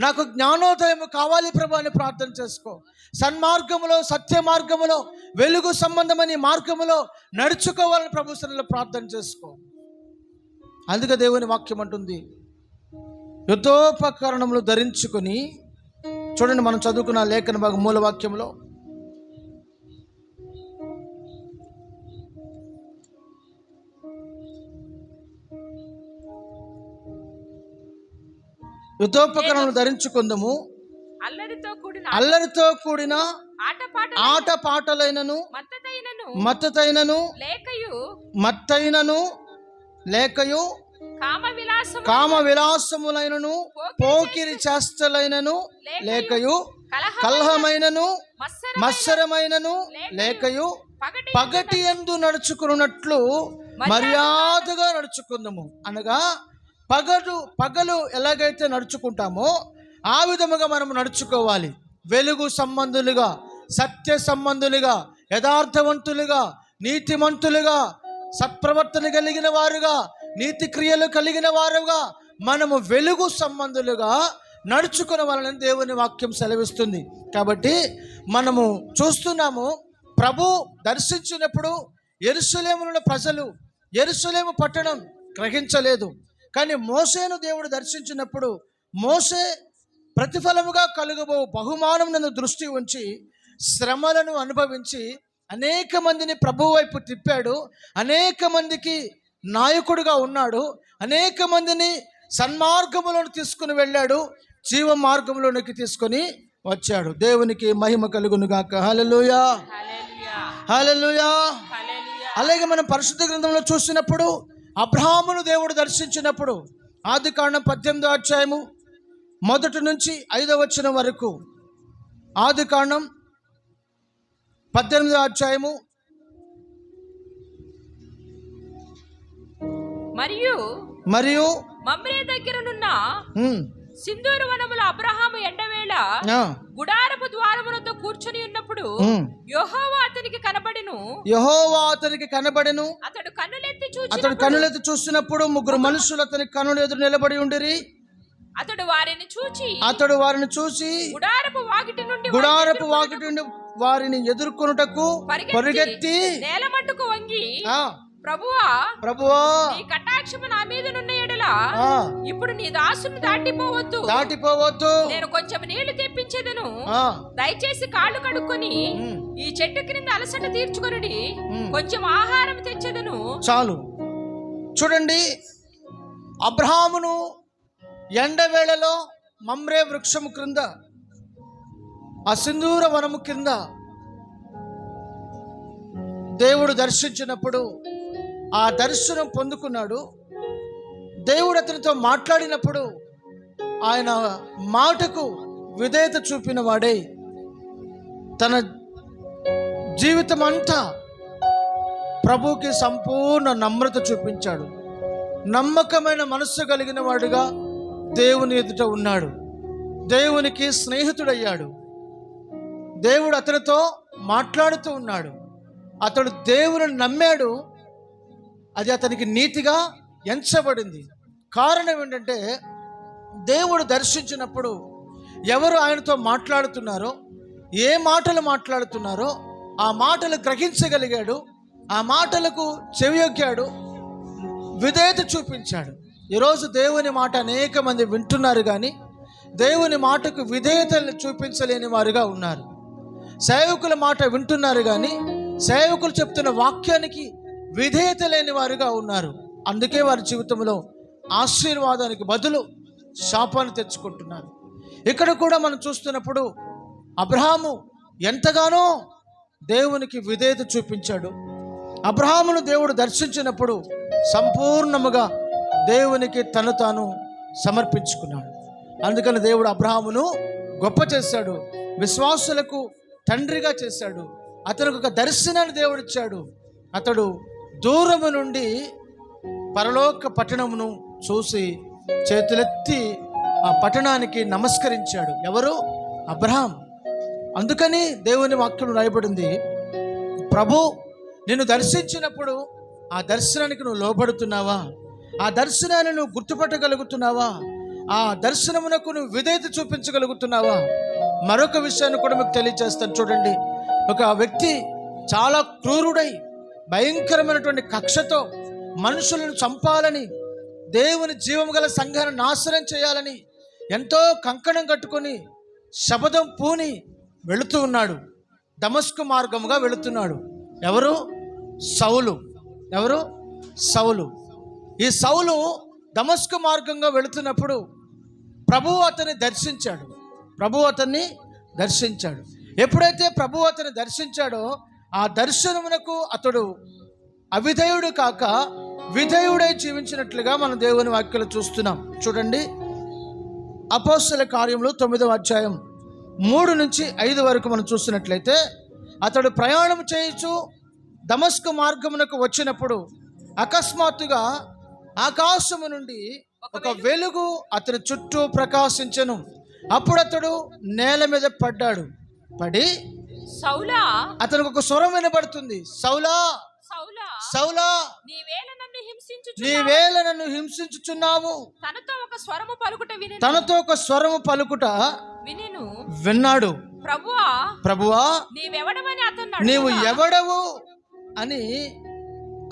S1: నాకు జ్ఞానోదయం కావాలి ప్రభు అని ప్రార్థన చేసుకో. సన్మార్గములో, సత్య మార్గములో, వెలుగు సంబంధమైన మార్గములో నడుచుకోవాలని ప్రభు సన్నిధిలో ప్రార్థన చేసుకో. అందుకే దేవుని వాక్యం అంటుంది, యుద్ధోపకరణములు ధరించుకొని. చూడండి, మనం చదువుకున్న లేఖన భాగం మూల వాక్యంలో యుద్ధోపకరణములు ధరించుకుందాము, అల్లరితో కూడిన ఆట పాటలైనను మత్తైనను లేకయు కామ విలాసములైనను పోకిరి చేష్టలైనను లేకయు కలహమైనను మత్సరమైనను లేకయు పగటి యందు నడుచుకున్నట్లు మర్యాదగా నడుచుకుందాము. అనగా పగలు ఎలాగైతే నడుచుకుంటామో ఆ విధముగా మనం నడుచుకోవాలి. వెలుగు సంబంధులుగా, సత్య సంబంధులుగా, యథార్థవంతులుగా, నీతిమంతులుగా, సత్ప్రవర్తన కలిగిన వారుగా, నీతి క్రియలు కలిగిన వారుగా మనము వెలుగు సంబంధులుగా నడుచుకునే వాళ్ళని దేవుని వాక్యం సెలవిస్తుంది. కాబట్టి మనము చూస్తున్నాము, ప్రభు దర్శించినప్పుడు యెరూషలేములో ప్రజలు యెరూషలేము పట్టణం గ్రహించలేదు. కానీ మోషేను దేవుడు దర్శించినప్పుడు మోషే ప్రతిఫలముగా కలుగబో బహుమానం నన్ను దృష్టి ఉంచి శ్రమలను అనుభవించి అనేక మందిని ప్రభు వైపు తిప్పాడు, అనేక మందికి నాయకుడిగా ఉన్నాడు, అనేక మందిని సన్మార్గములోకి తీసుకుని వెళ్ళాడు, జీవ మార్గంలోనికి తీసుకొని వచ్చాడు. దేవునికి మహిమ కలుగును గాక. హల్లెలూయా, హల్లెలూయా. అలాగే మనం పరిశుద్ధ గ్రంథంలో చూసినప్పుడు అబ్రహామును దేవుడు దర్శించినప్పుడు ఆదికాండం 18వ అధ్యాయము 1 నుంచి 5వ వచనం వరకు, ఆదికాండం 18వ అధ్యాయము మరియు
S3: మమ్రే దగ్గరనున్న సింధూర వనముల అబ్రహాము ఎండవేళ గుడారపు ద్వారములతో కూర్చొని ఉన్నప్పుడు యెహోవా అతనికి కనబడెను. అతడు కన్నులెత్తి చూసినప్పుడు 3 మనుషులు అతని కన్నుల ఎదురు నిలబడి ఉండిరి. అతడు వారిని చూసి గుడారపు వాకిటి నుండి వారిని ఎదుర్కొనుటకు పరిగెత్తి నేల మట్టుకు వంగి, ప్రభువా నీ కటాక్షము నా మీద నున్న ఎడల ఇప్పుడు నీ దాసుని దాటిపోవద్దు, నేను కొంచెం నీళ్లు తెప్పించేదను, దయచేసి కాళ్ళు కడుక్కొని ఈ చెట్టు క్రింద అలసట తీర్చుకొనుడి, కొంచెం ఆహారం తెచ్చేదను.
S1: చాలు. చూడండి, అబ్రహామును ఎండవేళలో మమ్రే వృక్షము క్రింద, ఆ సింధూర వనము కింద దేవుడు దర్శించినప్పుడు ఆ దర్శనం పొందుకున్నాడు. దేవుడు అతనితో మాట్లాడినప్పుడు ఆయన మాటకు విధేయత చూపిన వాడే తన జీవితం అంతా ప్రభువుకి సంపూర్ణ నమ్రత చూపించాడు. నమ్మకమైన మనస్సు కలిగిన వాడుగా దేవుని ఎదుట ఉన్నాడు. దేవునికి స్నేహితుడయ్యాడు. దేవుడు అతనితో మాట్లాడుతూ ఉన్నాడు. అతడు దేవుని నమ్మాడు. అది అతనికి నీతిగా ఎంచబడింది. కారణం ఏంటంటే, దేవుడు దర్శించినప్పుడు ఎవరు ఆయనతో మాట్లాడుతున్నారో, ఏ మాటలు మాట్లాడుతున్నారో ఆ మాటలు గ్రహించగలిగాడు, ఆ మాటలకు చెవియొగ్గాడు, విధేయత చూపించాడు. ఈరోజు దేవుని మాట అనేక మంది వింటున్నారు, కానీ దేవుని మాటకు విధేయతలు చూపించలేని వారుగా ఉన్నారు. సేవకుల మాట వింటున్నారు, కానీ సేవకులు చెప్తున్న వాక్యానికి విధేయత లేని వారుగా ఉన్నారు. అందుకే వారి జీవితంలో ఆశీర్వాదానికి బదులు శాపాన్ని తెచ్చుకుంటున్నారు. ఇక్కడ కూడా మనం చూస్తున్నప్పుడు అబ్రహాము ఎంతగానో దేవునికి విధేయత చూపించాడు. అబ్రహామును దేవుడు దర్శించినప్పుడు సంపూర్ణముగా దేవునికి తను తాను సమర్పించుకున్నాడు. అందుకని దేవుడు అబ్రహామును గొప్ప చేశాడు, విశ్వాసులకు తండ్రిగా చేశాడు. అతనికి ఒక దర్శనాన్ని దేవుడు ఇచ్చాడు. అతడు దూరము నుండి పరలోక పట్టణమును చూసి చేతులెత్తి ఆ పట్టణానికి నమస్కరించాడు. ఎవరు? అబ్రహాం. అందుకని దేవుని వాక్యం రాయబడింది, ప్రభు నిన్ను దర్శించినప్పుడు ఆ దర్శనానికి నువ్వు లోబడుతున్నావా? ఆ దర్శనాన్ని నువ్వు గుర్తుపట్టగలుగుతున్నావా? ఆ దర్శనమునకు నువ్వు విధేయత చూపించగలుగుతున్నావా? మరొక విషయాన్ని కూడా మీకు తెలియజేస్తాను. చూడండి, ఒక వ్యక్తి చాలా క్రూరుడై భయంకరమైనటువంటి కక్షతో మనుషులను చంపాలని, దేవుని జీవము గల సంఘాన్ని నాశనం చేయాలని ఎంతో కంకణం కట్టుకొని శపథం పూని వెళుతూ ఉన్నాడు. దమస్కు మార్గముగా వెళుతున్నాడు. ఎవరు? సౌలు. ఎవరు? సౌలు. ఈ సౌలు దమస్కు మార్గంగా వెళుతున్నప్పుడు ప్రభువు అతన్ని దర్శించాడు. ప్రభువు అతన్ని దర్శించాడు. ఎప్పుడైతే ప్రభువు అతన్ని దర్శించాడో ఆ దర్శనమునకు అతడు అవిధేయుడు కాక విధేయుడై జీవించినట్లుగా మనం దేవుని వాక్యాలు చూస్తున్నాం. చూడండి, అపోస్తల కార్యములు 9వ అధ్యాయం 3 నుంచి 5 వరకు మనం చూసినట్లయితే, అతడు ప్రయాణం చేయుచు దమస్కు మార్గమునకు వచ్చినప్పుడు అకస్మాత్తుగా ఆకాశము నుండి ఒక వెలుగు అతని చుట్టూ ప్రకాశించెను. అప్పుడు అతడు నేల మీద పడ్డాడు. పడి
S3: సౌలా,
S1: అతనికి ఒక స్వరం వినబడుతుంది, సౌలా
S3: సౌలా,
S1: సౌలా, నీవేళ నన్ను హింసించుచున్నావు.
S3: తనతో ఒక స్వరము పలుకుట
S1: విన్నాడు. ప్రభువా, నీవు ఎవడవు అని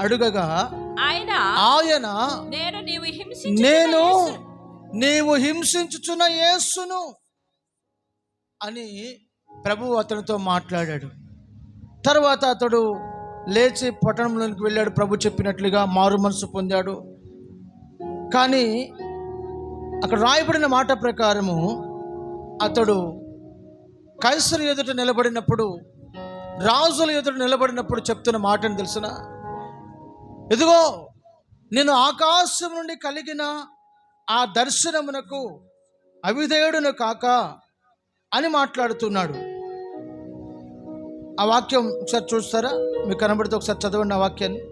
S1: అడుగగా ఆయన నేను నీవు హింసించుచున్న యేసును అని ప్రభువు అతనితో మాట్లాడాడు. తర్వాత అతడు లేచి పట్టణంలోనికి వెళ్ళాడు. ప్రభు చెప్పినట్లుగా మారు మనసు పొందాడు. కానీ అక్కడ రాయబడిన మాట ప్రకారము అతడు కైసరు ఎదుట నిలబడినప్పుడు, రాజుల ఎదుట నిలబడినప్పుడు చెప్తున్న మాటను తెలిసిన, ఇదిగో నేను ఆకాశం నుండి కలిగిన ఆ దర్శనమునకు అవిధేయుడును కాక అని మాట్లాడుతున్నాడు. ఆ వాక్యం ఒకసారి చూస్తారా? మీకు కనబడితే ఒకసారి చదవండి ఆ వాక్యాన్ని.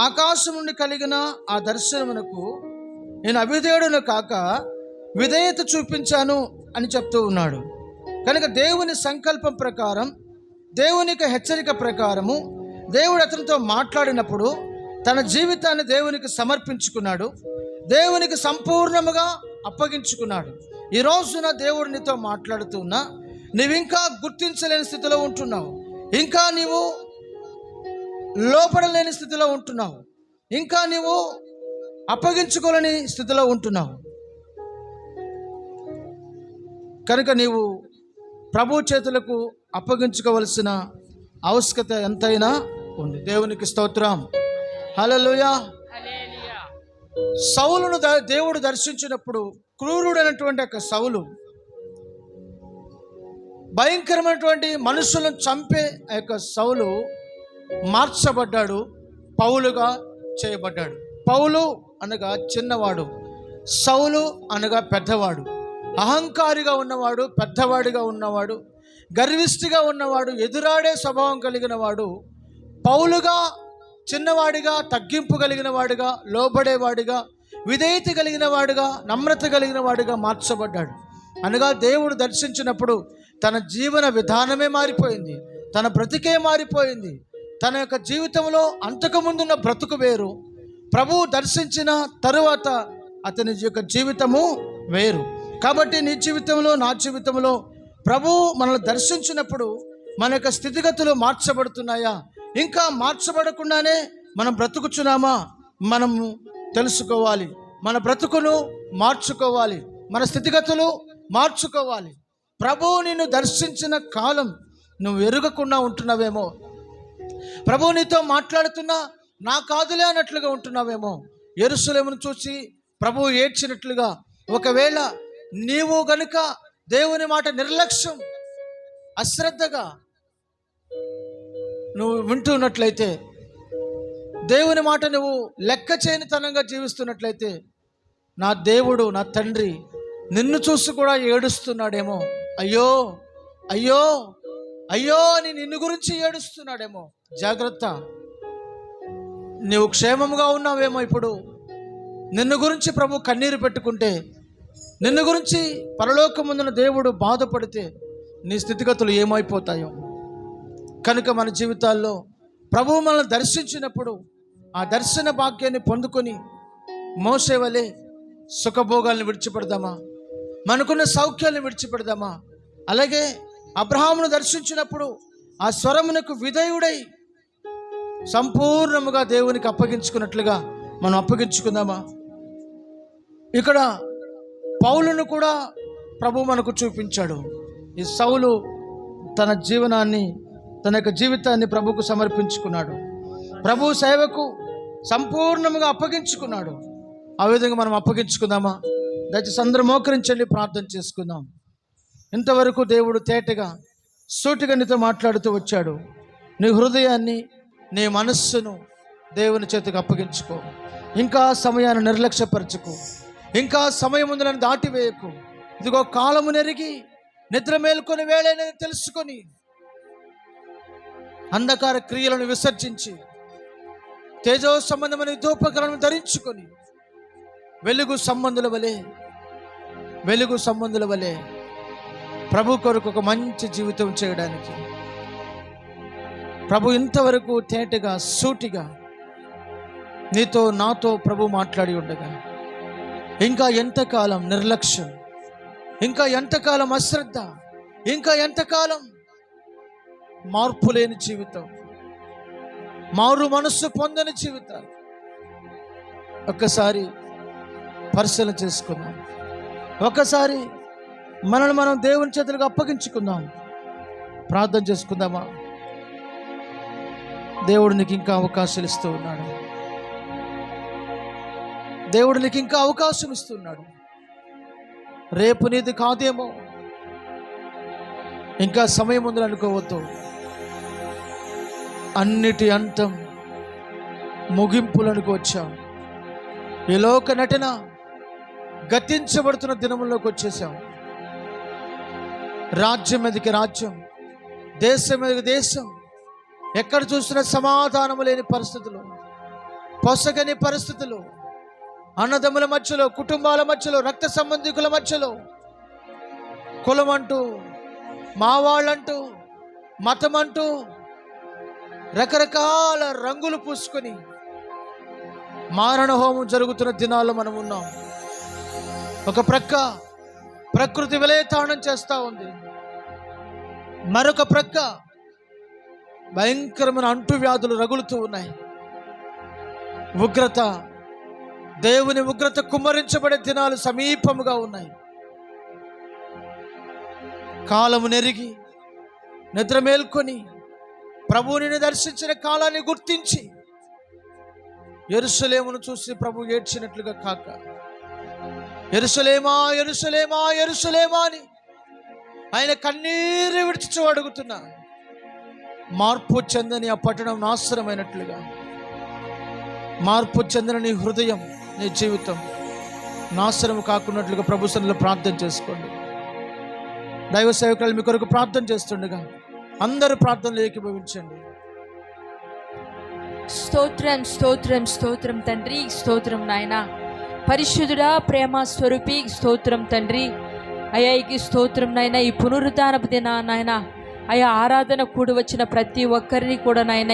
S1: ఆకాశం నుండి కలిగిన ఆ దర్శనమునకు నేను అవిధేయుడును కాక విధేయత చూపించాను అని చెప్తూ ఉన్నాడు. కనుక దేవుని సంకల్పం ప్రకారం, దేవునికి హెచ్చరిక ప్రకారము దేవుడు అతనితో మాట్లాడినప్పుడు తన జీవితాన్ని దేవునికి సమర్పించుకున్నాడు. దేవునికి సంపూర్ణముగా అప్పగించుకున్నాడు. ఈ రోజున దేవుడు నీతో మాట్లాడుతున్నా, నీవు ఇంకా గుర్తించలేని స్థితిలో ఉంటున్నావు, ఇంకా నీవు లోపడలేని స్థితిలో ఉంటున్నావు, ఇంకా నీవు అప్పగించుకోలేని స్థితిలో ఉంటున్నావు. కనుక నీవు ప్రభు చేతులకు అప్పగించుకోవలసిన ఆవశ్యకత ఎంతైనా ఉంది. దేవునికి స్తోత్రం. హల్లెలూయా. సౌలును దేవుడు దర్శించినప్పుడు క్రూరుడైనటువంటి యొక్క సౌలు భయంకరమైనటువంటి మనుషులను చంపే ఆ యొక్క సౌలు మార్చబడ్డాడు, పౌలుగా చేయబడ్డాడు. పౌలు అనగా చిన్నవాడు, సౌలు అనగా పెద్దవాడు. అహంకారిగా ఉన్నవాడు, పెద్దవాడిగా ఉన్నవాడు, గర్విష్ఠిగా ఉన్నవాడు, ఎదురాడే స్వభావం కలిగిన వాడు పౌలుగా చిన్నవాడిగా, తగ్గింపు కలిగిన వాడిగా, లోబడేవాడిగా, విధేయత కలిగిన వాడిగా, నమ్రత కలిగిన వాడిగా మార్చబడ్డాడు. అనగా దేవుడు దర్శించినప్పుడు తన జీవన విధానమే మారిపోయింది, తన బ్రతికే మారిపోయింది. తన యొక్క జీవితంలో అంతకుముందున్న బ్రతుకు వేరు, ప్రభువు దర్శించిన తరువాత అతని యొక్క జీవితము వేరు. కాబట్టి నీ జీవితంలో, నా జీవితంలో ప్రభువు మనల్ని దర్శించినప్పుడు మన యొక్క స్థితిగతులు మార్చబడుతున్నాయా, ఇంకా మార్చబడకుండానే మనం బ్రతుకుచున్నామా, మనము తెలుసుకోవాలి. మన బ్రతుకును మార్చుకోవాలి, మన స్థితిగతులు మార్చుకోవాలి. ప్రభువు నిన్ను దర్శించిన కాలం నువ్వు ఎరుగకుండా ఉంటున్నావేమో, ప్రభు నీతో మాట్లాడుతున్నా నా కాదులే అన్నట్లుగా ఉంటున్నావేమో. యెరూషలేమును చూసి ప్రభు ఏడ్చినట్లుగా ఒకవేళ నీవు గనుక దేవుని మాట నిర్లక్ష్యం అశ్రద్ధగా నువ్వు వింటున్నట్లయితే, దేవుని మాట నువ్వు లెక్క చేయనితనంగా జీవిస్తున్నట్లయితే, నా దేవుడు నా తండ్రి నిన్ను చూసి కూడా ఏడుస్తున్నాడేమో. అయ్యో అయ్యో అయ్యో అని నిన్ను గురించి ఏడుస్తున్నాడేమో. జాగ్రత్త, నీవు క్షేమముగా ఉన్నావేమో. ఇప్పుడు నిన్ను గురించి ప్రభు కన్నీరు పెట్టుకుంటే, నిన్ను గురించి పరలోకముందున దేవుడు బాధపడితే నీ స్థితిగతులు ఏమైపోతాయో. కనుక మన జీవితాల్లో ప్రభువు మనల్ని దర్శించినప్పుడు ఆ దర్శన భాగ్యాన్ని పొందుకొని మోసే వలె సుఖభోగాలను విడిచిపెడదామా, మనకున్న సౌఖ్యాలను విడిచిపెడదామా? అలాగే అబ్రహామును దర్శించినప్పుడు ఆ స్వరమునకు విధేయుడై సంపూర్ణముగా దేవునికి అప్పగించుకున్నట్లుగా మనం అప్పగించుకుందామా? ఇక్కడ పౌలును కూడా ప్రభు మనకు చూపించాడు. ఈ సౌలు తన జీవనాన్ని, తన యొక్క జీవితాన్ని ప్రభుకు సమర్పించుకున్నాడు, ప్రభు సేవకు సంపూర్ణముగా అప్పగించుకున్నాడు. ఆ విధంగా మనం అప్పగించుకుందామా? దయచేసి అందరూ మోకరించండి, ప్రార్థన చేసుకుందాం. ఇంతవరకు దేవుడు తేటగా సూటిగా నీతో మాట్లాడుతూ వచ్చాడు. నీ హృదయాన్ని, నీ మనస్సును దేవుని చేతికి అప్పగించుకో. ఇంకా సమయాన్ని నిర్లక్ష్యపరచుకో. ఇంకా సమయం ఉందని దాటివేయకు. ఇదిగో కాలము నెరిగి నిద్ర మేల్కొని వేళని తెలుసుకొని అంధకార క్రియలను విసర్జించి తేజో సంబంధమైన ధూపకలను ధరించుకొని వెలుగు సంబంధుల వలె ప్రభు కొరకు ఒక మంచి జీవితం చేయడానికి ప్రభు ఇంతవరకు తేటగా సూటిగా నీతో నాతో ప్రభు మాట్లాడి ఉండగా, ఇంకా ఎంతకాలం నిర్లక్ష్యం, ఇంకా ఎంతకాలం అశ్రద్ధ, ఇంకా ఎంతకాలం మార్పు లేని జీవితం, మారు మనస్సు పొందని జీవితాలు ఒక్కసారి పరిశీలన చేసుకుందాం. ఒక్కసారి మనల్ని మనం దేవుని చేతులకు అప్పగించుకుందాం. ప్రార్థన చేసుకుందామా? దేవుడు నీకు ఇంకా అవకాశాలు ఇస్తూ ఉన్నాడు. దేవుడు నీకు ఇంకా అవకాశం ఇస్తున్నాడు. రేపు నీది కాదేమో, ఇంకా సమయం ఉందని అనుకోవద్దు. అన్నిటి అంతం ముగింపులకు వచ్చాం. ఈ లోక నటన గతించబడుతున్న దినముల్లోకి వచ్చేసాం. రాజ్యం మీదకి రాజ్యం, దేశం మీదకి దేశం, ఎక్కడ చూసినా సమాధానము లేని పరిస్థితులు, పొసగని పరిస్థితులు, అన్నదమ్ముల మధ్యలో, కుటుంబాల మధ్యలో, రక్త సంబంధికుల మధ్యలో, కులం అంటూ, మా వాళ్ళంటూ, మతం అంటూ రకరకాల రంగులు పూసుకొని మారణ హోమం జరుగుతున్న దినాల్లో మనం ఉన్నాం. ఒక ప్రక్క ప్రకృతి విలయతాండం చేస్తూ ఉంది, మరొక ప్రక్క భయంకరమైన అంటువ్యాధులు రగులుతూ ఉన్నాయి. ఉగ్రత, దేవుని ఉగ్రత కుమ్మరించబడే దినాలు సమీపముగా ఉన్నాయి. కాలము నెరిగి నిద్ర మేల్కొని ప్రభువుని దర్శించిన కాలాన్ని గుర్తించి యెరూషలేమును చూసి ప్రభు ఏడ్చినట్లుగా కాక, యెరూషలేమా యెరూషలేమా యెరూషలేమా అని ఆయన కన్నీరు విడిచి అడుగుతున్నా. మార్పు చెందని ఆ పట్టణం నాశనమైనట్లుగా, మార్పు చెందిన నీ హృదయం, నీ జీవితం నాశనం కాకున్నట్లుగా ప్రభు సన్నిధిలో ప్రార్థన చేసుకోండి. దైవ సేవకులు మీ కొరకు ప్రార్థన చేస్తుండగా అందరూ ప్రార్థనలు ఏకీభవించండి.
S3: స్తోత్రం స్తోత్రం స్తోత్రం తండ్రి, స్తోత్రం నాయన. పరిశుద్ధుడా, ప్రేమ స్వరూపి, స్తోత్రం తండ్రి. అయ్యాయికి స్తోత్రం నాయన. ఈ పునరుద్ధానపు దిన నాయన, అయా ఆరాధన కూడి వచ్చిన ప్రతి ఒక్కరిని కూడా నాయన